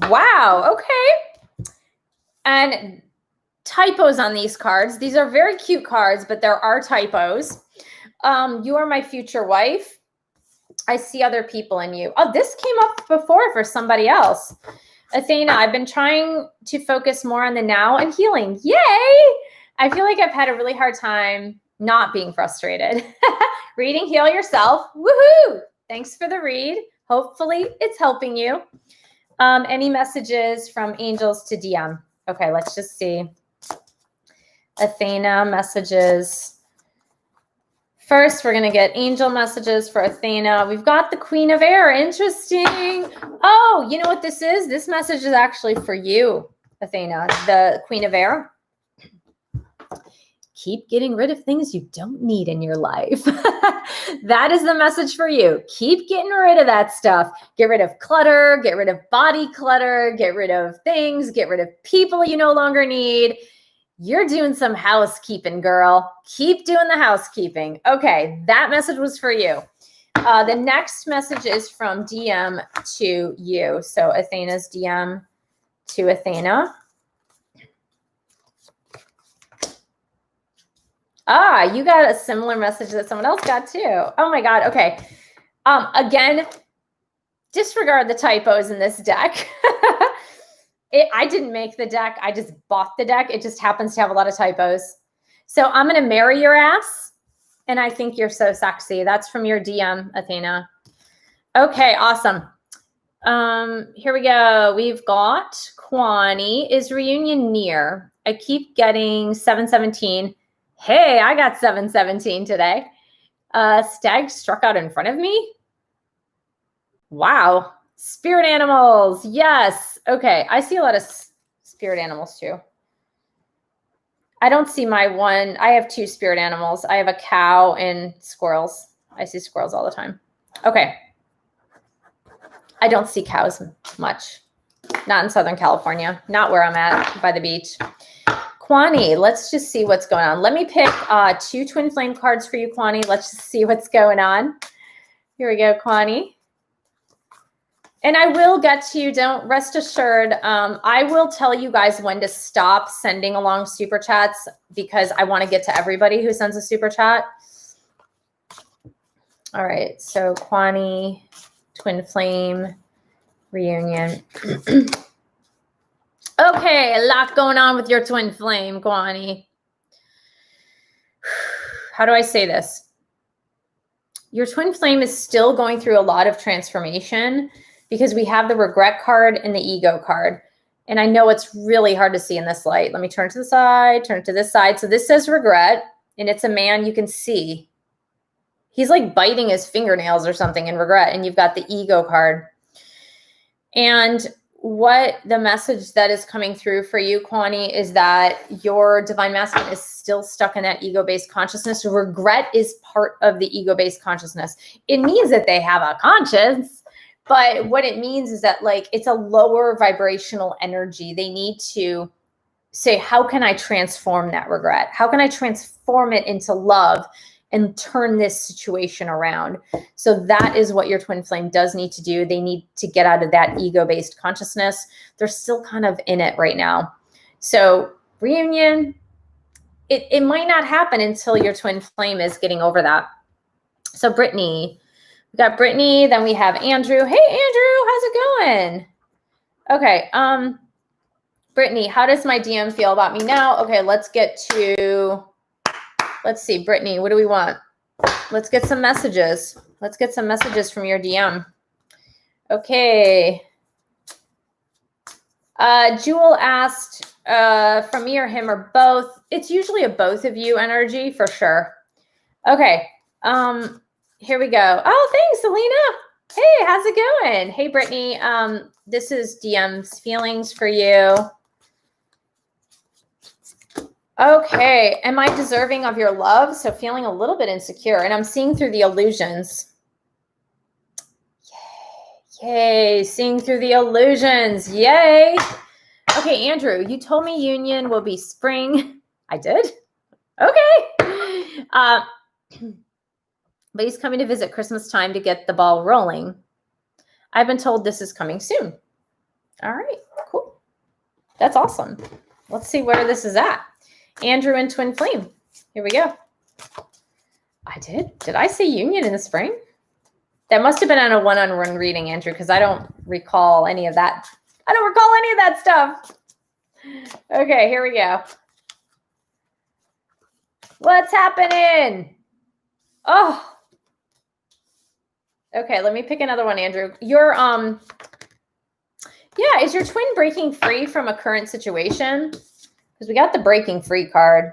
Wow, okay. And typos on these cards. These are very cute cards, but there are typos. You are my future wife. I see other people in you. Oh, this came up before for somebody else. Athena, I've been trying to focus more on the now and healing. Yay! I feel like I've had a really hard time not being frustrated. Reading Heal Yourself. Woohoo! Thanks for the read. Hopefully it's helping you. Any messages from angels to DM? Okay, let's just see. Athena, messages First, we're going to get angel messages for Athena. We've got the Queen of Air. Interesting. Oh, you know what this is? This message is actually for you, Athena, the Queen of Air. Keep getting rid of things you don't need in your life. That is the message for you. Keep getting rid of that stuff. Get rid of clutter, get rid of body clutter, get rid of things, get rid of people you no longer need. You're doing some housekeeping, girl. Keep doing the housekeeping. Okay, that message was for you. The next message is from DM to you. So Athena's DM to Athena. Ah, you got a similar message that someone else got too. Oh my God. Okay. Again, disregard the typos in this deck. I didn't make the deck. I just bought the deck. It just happens to have a lot of typos. So I'm going to marry your ass. And I think you're so sexy. That's from your DM, Athena. Okay, awesome. Here we go. We've got Kwani. Is reunion near? I keep getting 717. Hey, I got 717 today. Stag struck out in front of me. Wow. Spirit animals. Yes. Okay. I see a lot of spirit animals too. I don't see my one. I have two spirit animals. I have a cow and squirrels. I see squirrels all the time. Okay. I don't see cows much. Not in Southern California. Not where I'm at by the beach. Kwani, let's just see what's going on. Let me pick 2 twin flame cards for you, Kwani. Let's just see what's going on. Here we go, Kwani. And I will get to you. Don't rest assured. I will tell you guys when to stop sending along super chats because I want to get to everybody who sends a super chat. All right. So Kwani, twin flame, reunion. Okay, a lot going on with your twin flame, Kwani. How do I say this? Your twin flame is still going through a lot of transformation because we have the regret card and the ego card. And I know it's really hard to see in this light. Let me turn to the side, turn to this side. So this says regret, and it's a man you can see. He's like biting his fingernails or something in regret, and you've got the ego card. And what the message that is coming through for you, Kwani, is that your divine masculine is still stuck in that ego-based consciousness. Regret is part of the ego-based consciousness. It means that they have a conscience, but what it means is that like it's a lower vibrational energy. They need to say, how can I transform that regret? How can I transform it into love and turn this situation around? So that is what your twin flame does need to do. They need to get out of that ego-based consciousness. They're still kind of in it right now. So reunion, it might not happen until your twin flame is getting over that. So Brittany, we got Brittany, then we have Andrew. Hey, Andrew, how's it going? Okay, Brittany, how does my DM feel about me now? Okay, let's get to... Let's see, Brittany, what do we want? Let's get some messages. Let's get some messages from your DM. Okay. Jewel asked from me or him or both. It's usually a both of you energy for sure. Okay. Here we go. Oh, thanks, Selena. Hey, how's it going? Hey, Brittany. This is DM's feelings for you. Okay, am I deserving of your love? So feeling a little bit insecure, and I'm seeing through the illusions. Yay, seeing through the illusions. Yay. Okay, Andrew, you told me union will be spring. I did? Okay. But he's coming to visit Christmas time to get the ball rolling. I've been told this is coming soon. All right, cool. That's awesome. Let's see where this is at. Andrew and twin flame. Here we go. I did. Did I say union in the spring? That must have been on a one-on-one reading, Andrew, because I don't recall any of that. I don't recall any of that stuff. Okay, here we go. What's happening? Oh. Okay, let me pick another one, Andrew. Your yeah, is your twin breaking free from a current situation? Because we got the breaking free card.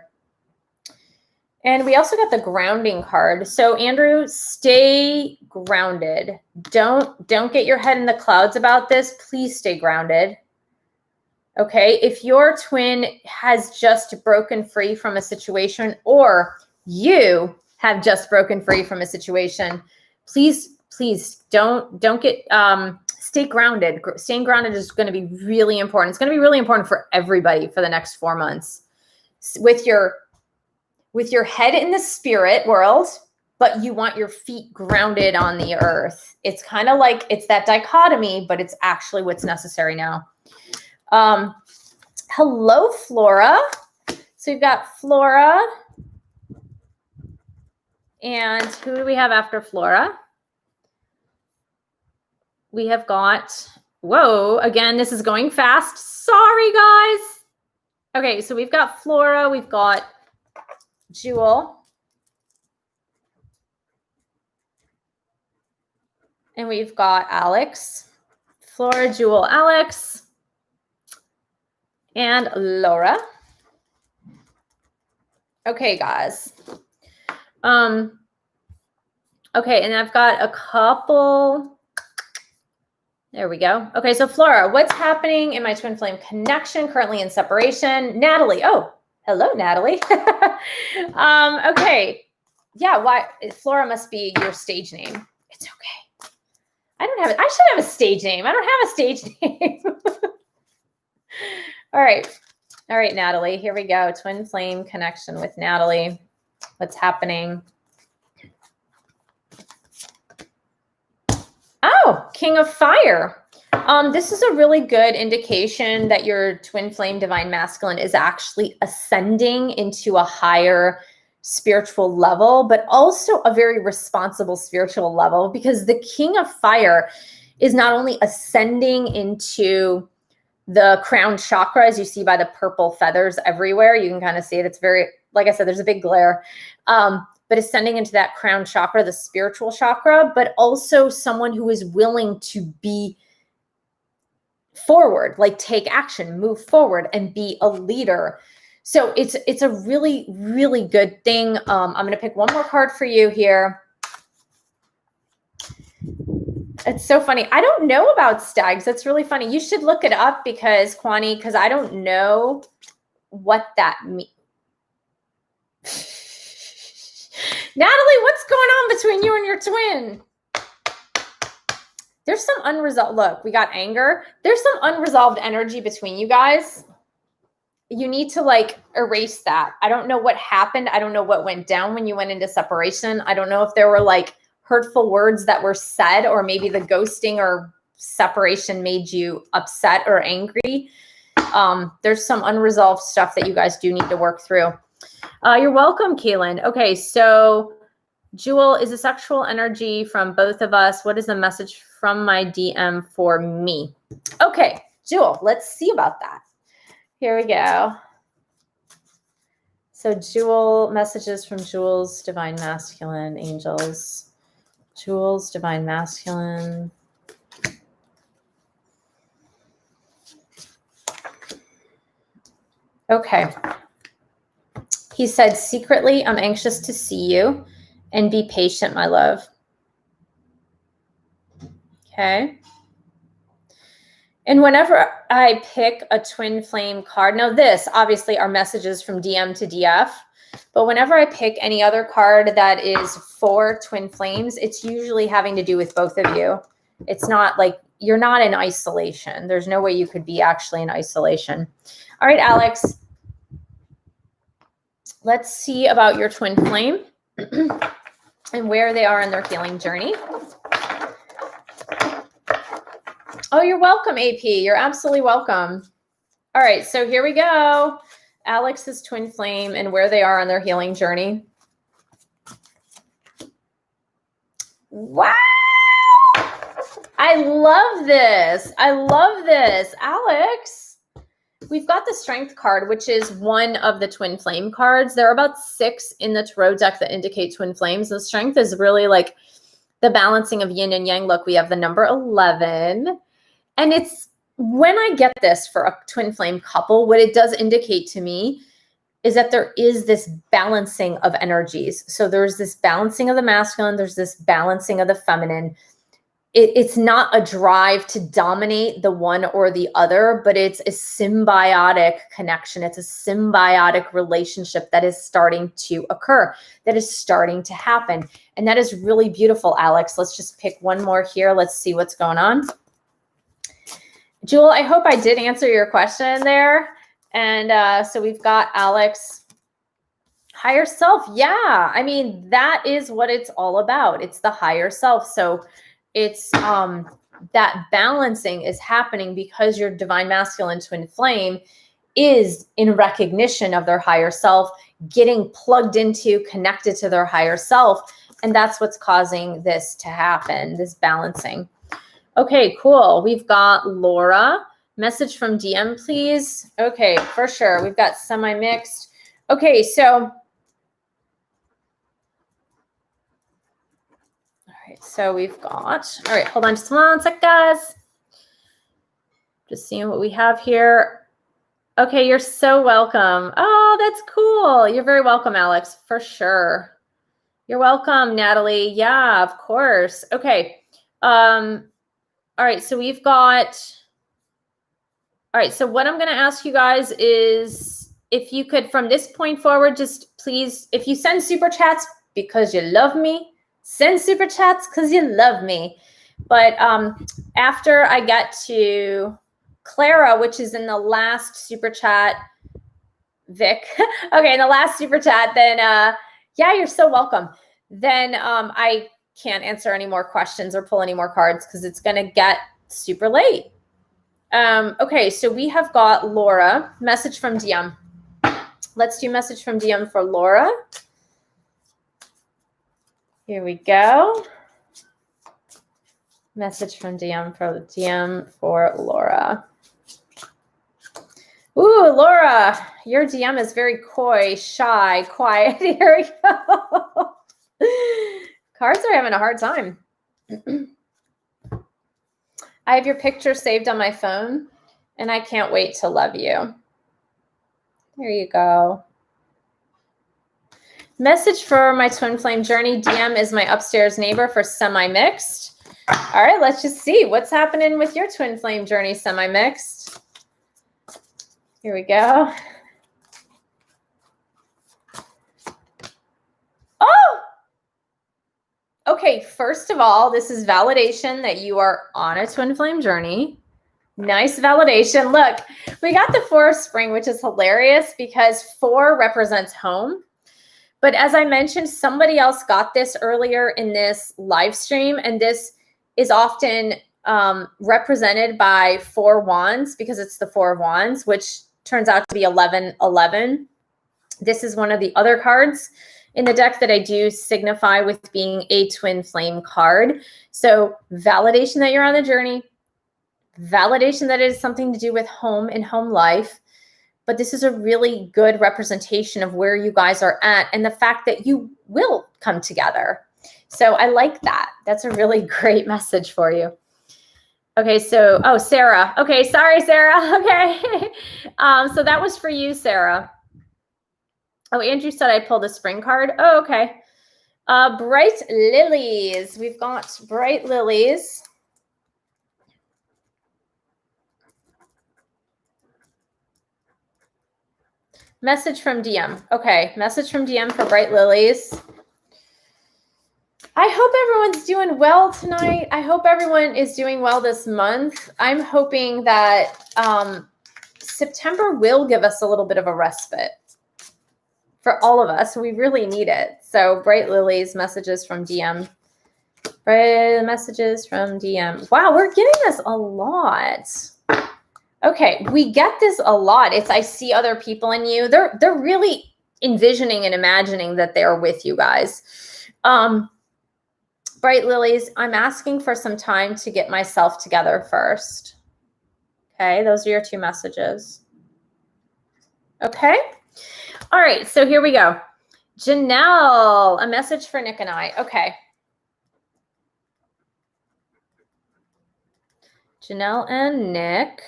And we also got the grounding card. So Andrew, stay grounded. Don't get your head in the clouds about this. Please stay grounded. Okay, if your twin has just broken free from a situation, or you have just broken free from a situation, please don't get stay grounded. Staying grounded is going to be really important. It's going to be really important for everybody for the next 4 months. With your head in the spirit world, but you want your feet grounded on the earth. It's kind of like, it's that dichotomy, but it's actually what's necessary now. Hello, Flora. So we've got Flora. And who do we have after Flora? We have got, whoa, again, this is going fast. Sorry, guys. Okay, so we've got Flora. We've got Jewel. And we've got Alex. Flora, Jewel, Alex. And Laura. Okay, guys. Okay, and I've got a couple. There we go. Okay, so Flora, what's happening in my twin flame connection, currently in separation? Natalie. Oh, hello, Natalie. Okay. Yeah, why? Flora must be your stage name. It's okay. I don't have it. I should have a stage name. I don't have a stage name. All right, Natalie, here we go. Twin flame connection with Natalie. What's happening? Oh, King of Fire. This is a really good indication that your twin flame divine masculine is actually ascending into a higher spiritual level, but also a very responsible spiritual level, because the King of Fire is not only ascending into the crown chakra, as you see by the purple feathers everywhere. You can kind of see it. It's very, like I said, there's a big glare. But ascending into that crown chakra, the spiritual chakra, but also someone who is willing to be forward, like take action, move forward, and be a leader. So it's a really, really good thing. I'm going to pick one more card for you here. It's so funny. I don't know about stags. That's really funny. You should look it up, because Kwani, because I don't know what that means. Natalie, what's going on between you and your twin? There's some unresolved, look, we got anger. There's some unresolved energy between you guys. You need to like erase that. I don't know what happened. I don't know what went down when you went into separation. I don't know if there were like hurtful words that were said, or maybe the ghosting or separation made you upset or angry. There's some unresolved stuff that you guys do need to work through. You're welcome, Kaylin. Okay, so Jewel, is a sexual energy from both of us. What is the message from my DM for me? Okay, Jewel, let's see about that. Here we go. So Jewel, messages from Jewel's divine masculine, angels. Jewel's divine masculine. Okay. He said, secretly, I'm anxious to see you, and be patient, my love. Okay. And whenever I pick a twin flame card, now this obviously are messages from DM to DF, but whenever I pick any other card that is for twin flames, it's usually having to do with both of you. It's not like you're not in isolation. There's no way you could be actually in isolation. All right, Alex, let's see about your twin flame and where they are in their healing journey. Oh, you're welcome, AP. You're absolutely welcome. All right, so here we go. Alex's twin flame and where they are on their healing journey. Wow. I love this. I love this. Alex, we've got the Strength card, which is one of the twin flame cards. There are about 6 in the tarot deck that indicate twin flames. The Strength is really like the balancing of yin and yang. Look, we have the number 11. And it's when I get this for a twin flame couple, what it does indicate to me is that there is this balancing of energies. So there's this balancing of the masculine, there's this balancing of the feminine. It's not a drive to dominate the one or the other, but it's a symbiotic connection. It's a symbiotic relationship that is starting to occur, that is starting to happen. And that is really beautiful, Alex. Let's just pick one more here. Let's see what's going on. Jewel, I hope I did answer your question there. And so we've got Alex. Higher self. Yeah. I mean, that is what it's all about. It's the higher self. So it's that balancing is happening because your divine masculine twin flame is in recognition of their higher self, getting plugged into, connected to their higher self. And that's what's causing this to happen, this balancing. Okay, cool. We've got Laura. Message from DM, please. Okay, for sure. We've got semi-mixed. Okay, so so we've got, all right, hold on just one sec, guys. Just seeing what we have here. Okay, you're so welcome. Oh, that's cool. You're very welcome, Alex, for sure. You're welcome, Natalie. Yeah, of course. Okay. All right, so we've got, all right, so what I'm going to ask you guys is if you could, from this point forward, just please, if you send super chats because you love me, send super chats because you love me. But after I get to Clara, which is in the last super chat, Vic. Okay, in the last super chat, then yeah, you're so welcome. Then I can't answer any more questions or pull any more cards because it's going to get super late. Okay, so we have got Laura. Message from DM. Let's do message from DM for Laura. Here we go. Message from DM for Laura. Ooh, Laura, your DM is very coy, shy, quiet. Here we go. Cards are having a hard time. I have your picture saved on my phone, and I can't wait to love you. There you go. Message for my twin flame journey. DM is my upstairs neighbor for semi-mixed. All right, let's just see what's happening with your twin flame journey, semi-mixed. Here we go. Oh! Okay, first of all, this is validation that you are on a twin flame journey. Nice validation. Look, we got the 4 of spring, which is hilarious because 4 represents home. But as I mentioned, somebody else got this earlier in this live stream, and this is often represented by 4 wands because it's the 4 of wands, which turns out to be 1111. This is one of the other cards in the deck that I do signify with being a twin flame card. So validation that you're on the journey, validation that it is something to do with home and home life. But this is a really good representation of where you guys are at and the fact that you will come together. So I like that. That's a really great message for you. Okay, so, oh, Sarah. Okay, sorry, Sarah. Okay. So that was for you, Sarah. Oh, Andrew said I pulled a spring card. Oh, okay. Bright lilies. We've got bright lilies. Message from DM. Okay, message from DM for bright lilies. I hope everyone's doing well tonight. I hope everyone is doing well this month. I'm hoping that September will give us a little bit of a respite for all of us. We really need it. So bright lilies, messages from DM. Bright messages from DM. Wow, we're getting this a lot. Okay, we get this a lot. It's I see other people in you. They're really envisioning and imagining that they're with you guys. Bright lilies, I'm asking for some time to get myself together first. Okay, those are your 2 messages. Okay. All right, so here we go. Janelle, a message for Nick and I. Okay. Janelle and Nick.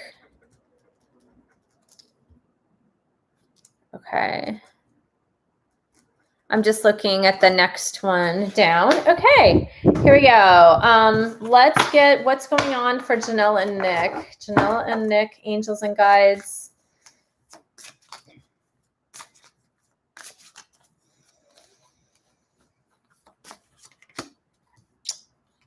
Okay. I'm just looking at the next one down. Okay, here we go. Let's get what's going on for Janelle and Nick. Janelle and Nick, angels and guides.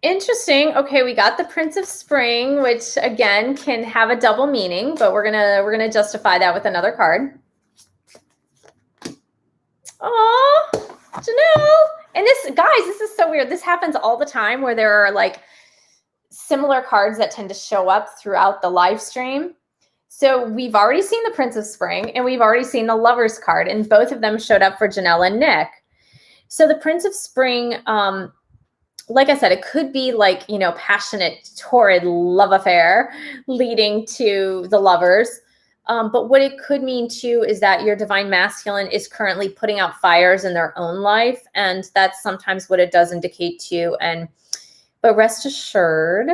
Interesting. Okay, we got the Prince of Spring, which again can have a double meaning, but we're gonna justify that with another card. Oh, Janelle. And this, guys, this is so weird. This happens all the time where there are like similar cards that tend to show up throughout the live stream. So we've already seen the Prince of Spring and we've already seen the Lover's card, and both of them showed up for Janelle and Nick. So the Prince of Spring, like I said, it could be like, you know, passionate, torrid love affair leading to the Lovers. But what it could mean too is that your divine masculine is currently putting out fires in their own life. And that's sometimes what it does indicate too. But rest assured,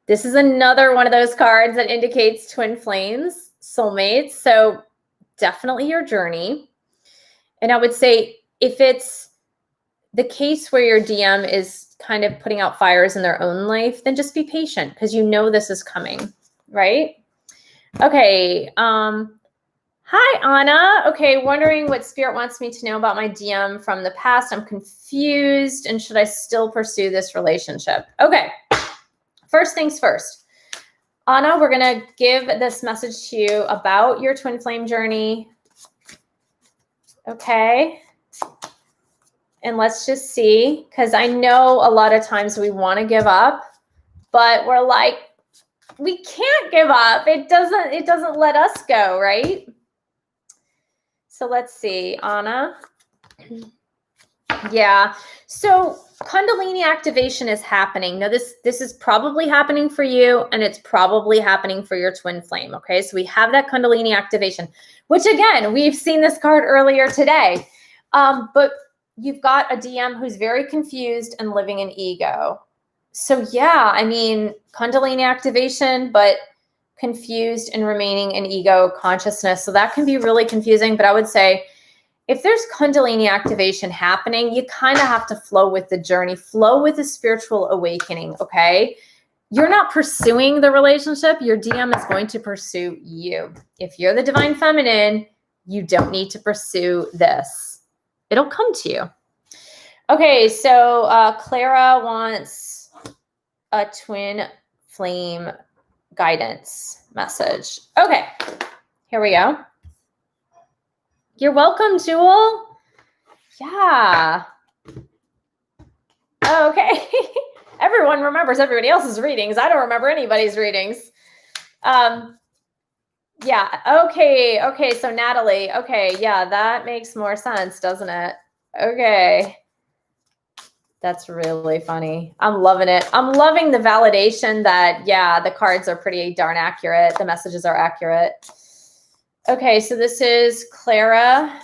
this is another one of those cards that indicates twin flames, soulmates. So definitely your journey. And I would say if it's the case where your DM is kind of putting out fires in their own life, then just be patient because you know this is coming, right? Okay. Hi, Anna. Okay, wondering what Spirit wants me to know about my DM from the past. I'm confused, and should I still pursue this relationship? Okay. First things first. Anna, we're going to give this message to you about your twin flame journey. Okay. And let's just see, because I know a lot of times we want to give up, but we're like, we can't give up. It doesn't let us go, right? So let's see, Anna. Yeah. So Kundalini activation is happening. Now this is probably happening for you, and it's probably happening for your twin flame. Okay. So we have that Kundalini activation, which again, we've seen this card earlier today. But you've got a DM who's very confused and living in ego. So yeah, I mean, Kundalini activation, but confused and remaining in ego consciousness. So that can be really confusing, but I would say if there's Kundalini activation happening, you kind of have to flow with the journey, flow with the spiritual awakening, okay? You're not pursuing the relationship. Your DM is going to pursue you. If you're the divine feminine, you don't need to pursue this. It'll come to you. Okay, so Clara wants a twin flame guidance message. Okay, here we go. You're welcome, Jewel. Yeah. Okay. Everyone remembers everybody else's readings. I don't remember anybody's readings. Yeah. Okay. So Natalie. Okay. Yeah, that makes more sense, doesn't it? Okay. That's really funny. I'm loving it. I'm loving the validation that, yeah, the cards are pretty darn accurate. The messages are accurate. Okay, so this is Clara.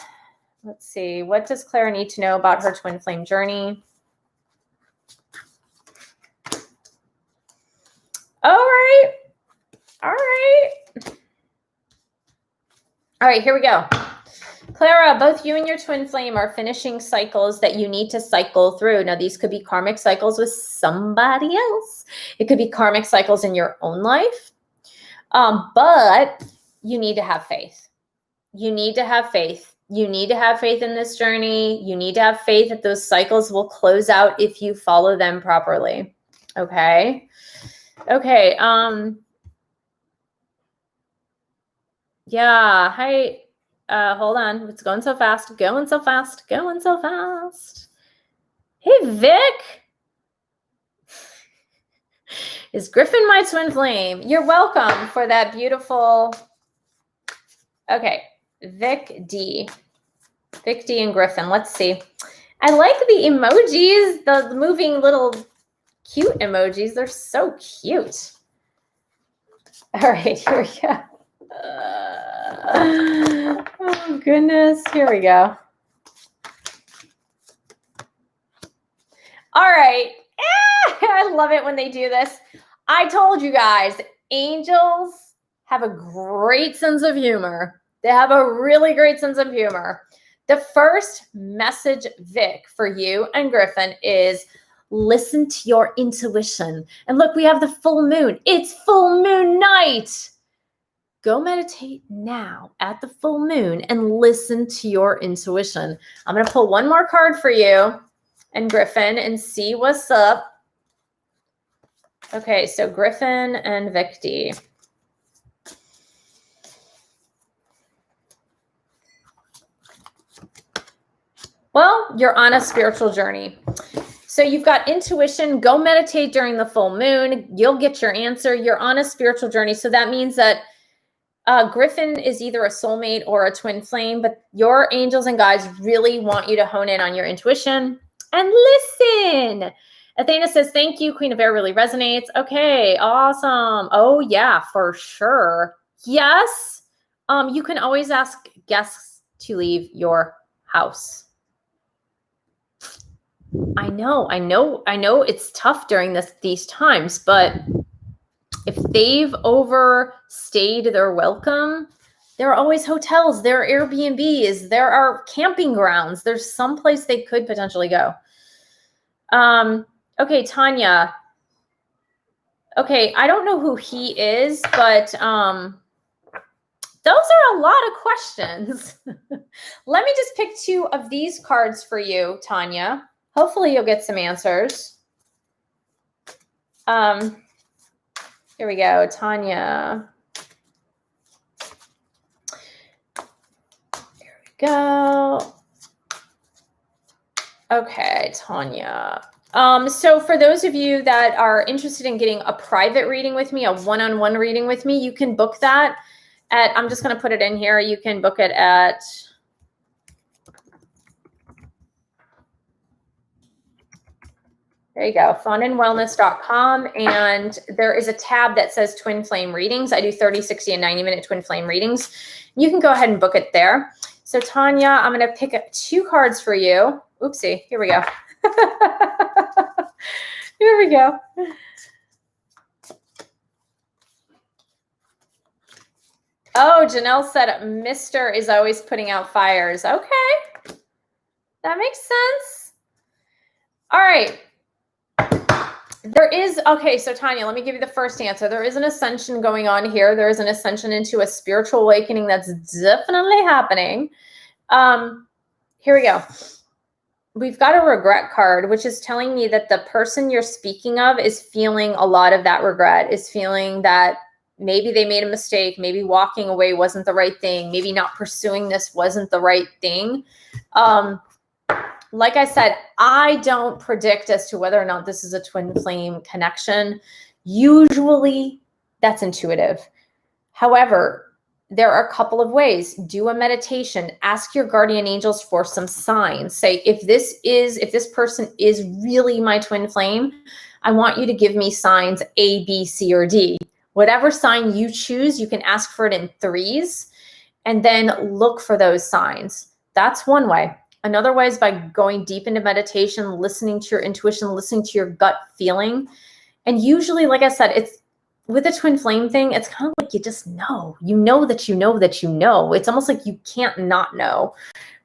Let's see. What does Clara need to know about her twin flame journey? All right. All right, here we go. Clara, both you and your twin flame are finishing cycles that you need to cycle through. Now, these could be karmic cycles with somebody else. It could be karmic cycles in your own life. But you need to have faith. You need to have faith. You need to have faith in this journey. You need to have faith that those cycles will close out if you follow them properly. Okay. Okay. Yeah. Hi. Hold on. It's going so fast. Going so fast. Going so fast. Hey, Vic. Is Griffin my twin flame? You're welcome for that beautiful. Okay. Vic D. Vic D and Griffin. Let's see. I like the emojis, the moving little cute emojis. They're so cute. All right, here we go. Oh, goodness. Here we go. All right. I love it when they do this. I told you guys, angels have a great sense of humor. They have a really great sense of humor. The first message, Vic, for you and Griffin is listen to your intuition. And look, we have the full moon. It's full moon night. Go meditate now at the full moon and listen to your intuition. I'm going to pull one more card for you and Griffin and see what's up. Okay, so Griffin and Vic D. Well, you're on a spiritual journey. So you've got intuition. Go meditate during the full moon. You'll get your answer. You're on a spiritual journey. So that means that Griffin is either a soulmate or a twin flame, but your angels and guides really want you to hone in on your intuition and listen. Athena says, thank you. Queen of Air really resonates. Okay, awesome. Oh, yeah, for sure. Yes. You can always ask guests to leave your house. I know it's tough during these times, but if they've overstayed their welcome, there are always hotels, there are Airbnbs, there are camping grounds. There's someplace they could potentially go. Okay, Tanya. Okay, I don't know who he is, but those are a lot of questions. Let me just pick 2 of these cards for you, Tanya. Hopefully you'll get some answers. Here we go, Tanya. There we go. Okay, Tanya. So for those of you that are interested in getting a private reading with me, a one-on-one reading with me, you can book that at, I'm just going to put it in here. You can book it at, there you go, funandwellness.com. And there is a tab that says Twin Flame Readings. I do 30, 60, and 90-minute Twin Flame readings. You can go ahead and book it there. So Tanya, I'm going to pick up 2 cards for you. Oopsie, here we go. Here we go. Oh, Janelle said Mr. is always putting out fires. Okay. That makes sense. All right. There is, okay, so Tanya, let me give you the first answer. There is an ascension going on here. There is an ascension into a spiritual awakening that's definitely happening. Here we go. We've got a regret card, which is telling me that the person you're speaking of is feeling a lot of that regret, is feeling that maybe they made a mistake, maybe walking away wasn't the right thing, maybe not pursuing this wasn't the right thing. Like I said, I don't predict as to whether or not this is a twin flame connection. Usually that's intuitive. However, there are a couple of ways. Do a meditation, ask your guardian angels for some signs. Say, if this person is really my twin flame, I want you to give me signs A, B, C, or D. Whatever sign you choose, you can ask for it in 3s and then look for those signs. That's one way. Another way is by going deep into meditation, listening to your intuition, listening to your gut feeling. And usually, like I said, it's with the twin flame thing, it's kind of like you just know. You know that you know that you know. It's almost like you can't not know.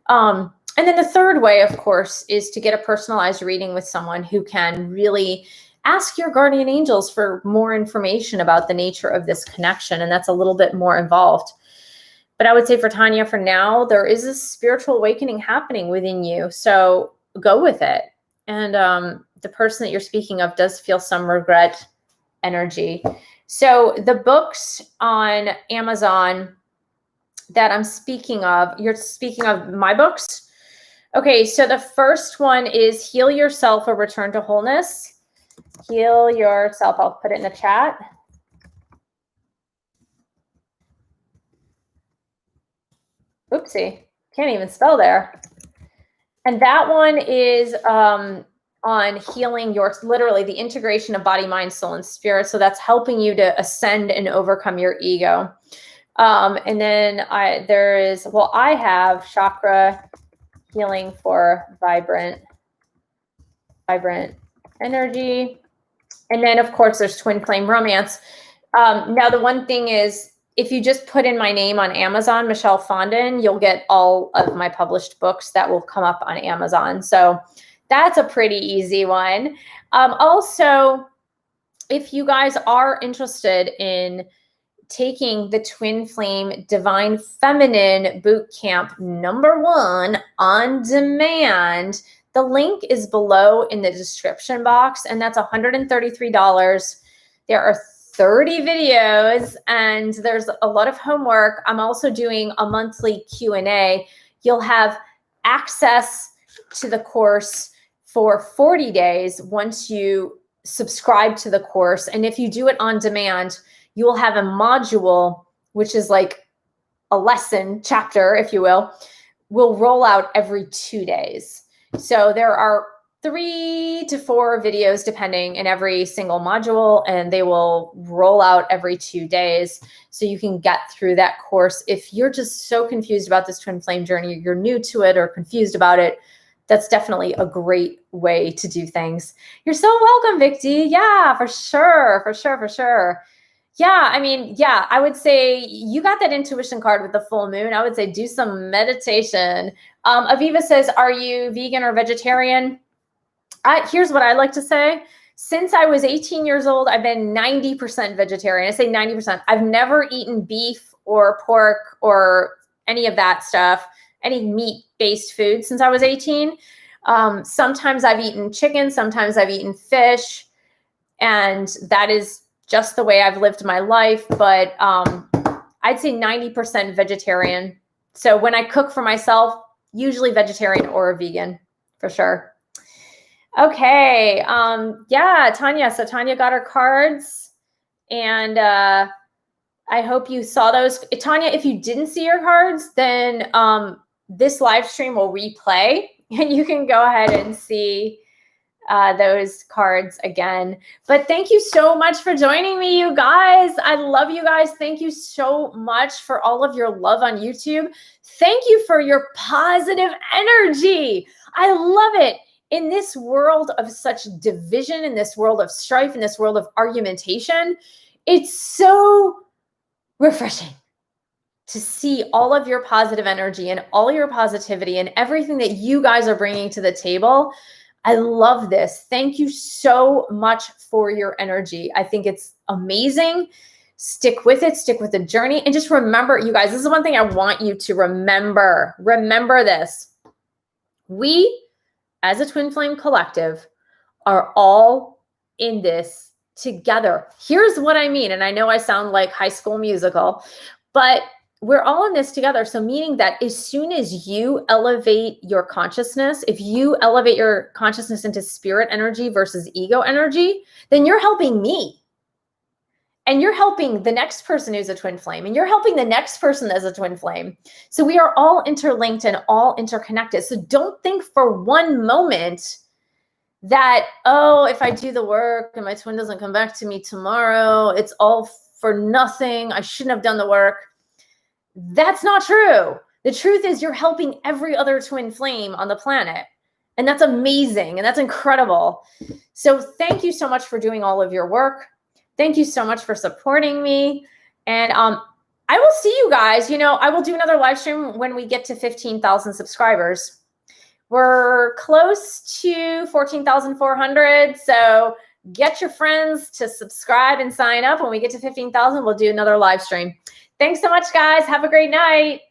And then the third way, of course, is to get a personalized reading with someone who can really ask your guardian angels for more information about the nature of this connection. And that's a little bit more involved. But I would say for Tanya, for now, there is a spiritual awakening happening within you. So go with it. And the person that you're speaking of does feel some regret energy. So the books on Amazon that I'm speaking of, you're speaking of my books? Okay, so the first one is Heal Yourself, A Return to Wholeness. Heal Yourself. I'll put it in the chat. Oopsie, can't even spell there. And that one is on healing literally the integration of body, mind, soul, and spirit. So that's helping you to ascend and overcome your ego. And then I have chakra healing for vibrant energy. And then of course there's twin flame romance. Now the one thing is, if you just put in my name on Amazon, Michelle Fondin, you'll get all of my published books that will come up on Amazon. So that's a pretty easy one. Also, if you guys are interested in taking the Twin Flame Divine Feminine Bootcamp #1 on demand, the link is below in the description box, and that's $133. There are 30 videos, and there's a lot of homework. I'm also doing a monthly Q&A. You'll have access to the course for 40 days once you subscribe to the course. And if you do it on demand, you will have a module, which is like a lesson chapter, if you will roll out every 2 days. So there are 3 to 4 videos, depending, in every single module, and they will roll out every 2 days. So you can get through that course. If you're just so confused about this twin flame journey, you're new to it or confused about it, that's definitely a great way to do things. You're so welcome, Victi. Yeah, for sure, for sure, for sure. Yeah, I mean, yeah, I would say you got that intuition card with the full moon. I would say do some meditation. Aviva says, are you vegan or vegetarian? Here's what I like to say. Since I was 18 years old, I've been 90% vegetarian. I say 90%. I've never eaten beef or pork or any of that stuff, any meat-based food since I was 18. Sometimes I've eaten chicken, sometimes I've eaten fish, and that is just the way I've lived my life. But I'd say 90% vegetarian. So when I cook for myself, usually vegetarian or a vegan, for sure. Okay. Yeah, Tanya. So Tanya got her cards, and I hope you saw those. Tanya, if you didn't see your cards, then this live stream will replay, and you can go ahead and see those cards again. But thank you so much for joining me, you guys. I love you guys. Thank you so much for all of your love on YouTube. Thank you for your positive energy. I love it. In this world of such division, in this world of strife, in this world of argumentation, it's so refreshing to see all of your positive energy and all your positivity and everything that you guys are bringing to the table. I love this. Thank you so much for your energy. I think it's amazing. Stick with it. Stick with the journey. And just remember, you guys, this is one thing I want you to remember. Remember this. We, as a Twin Flame Collective, are all in this together. Here's what I mean. And I know I sound like High School Musical, but we're all in this together. So meaning that as soon as you elevate your consciousness, if you elevate your consciousness into spirit energy versus ego energy, then you're helping me. And you're helping the next person who's a twin flame. And you're helping the next person that's a twin flame. So we are all interlinked and all interconnected. So don't think for one moment that, oh, if I do the work and my twin doesn't come back to me tomorrow, it's all for nothing. I shouldn't have done the work. That's not true. The truth is you're helping every other twin flame on the planet. And that's amazing. And that's incredible. So thank you so much for doing all of your work. Thank you so much for supporting me. And I will see you guys. You know, I will do another live stream when we get to 15,000 subscribers. We're close to 14,400. So get your friends to subscribe and sign up. When we get to 15,000, we'll do another live stream. Thanks so much, guys. Have a great night.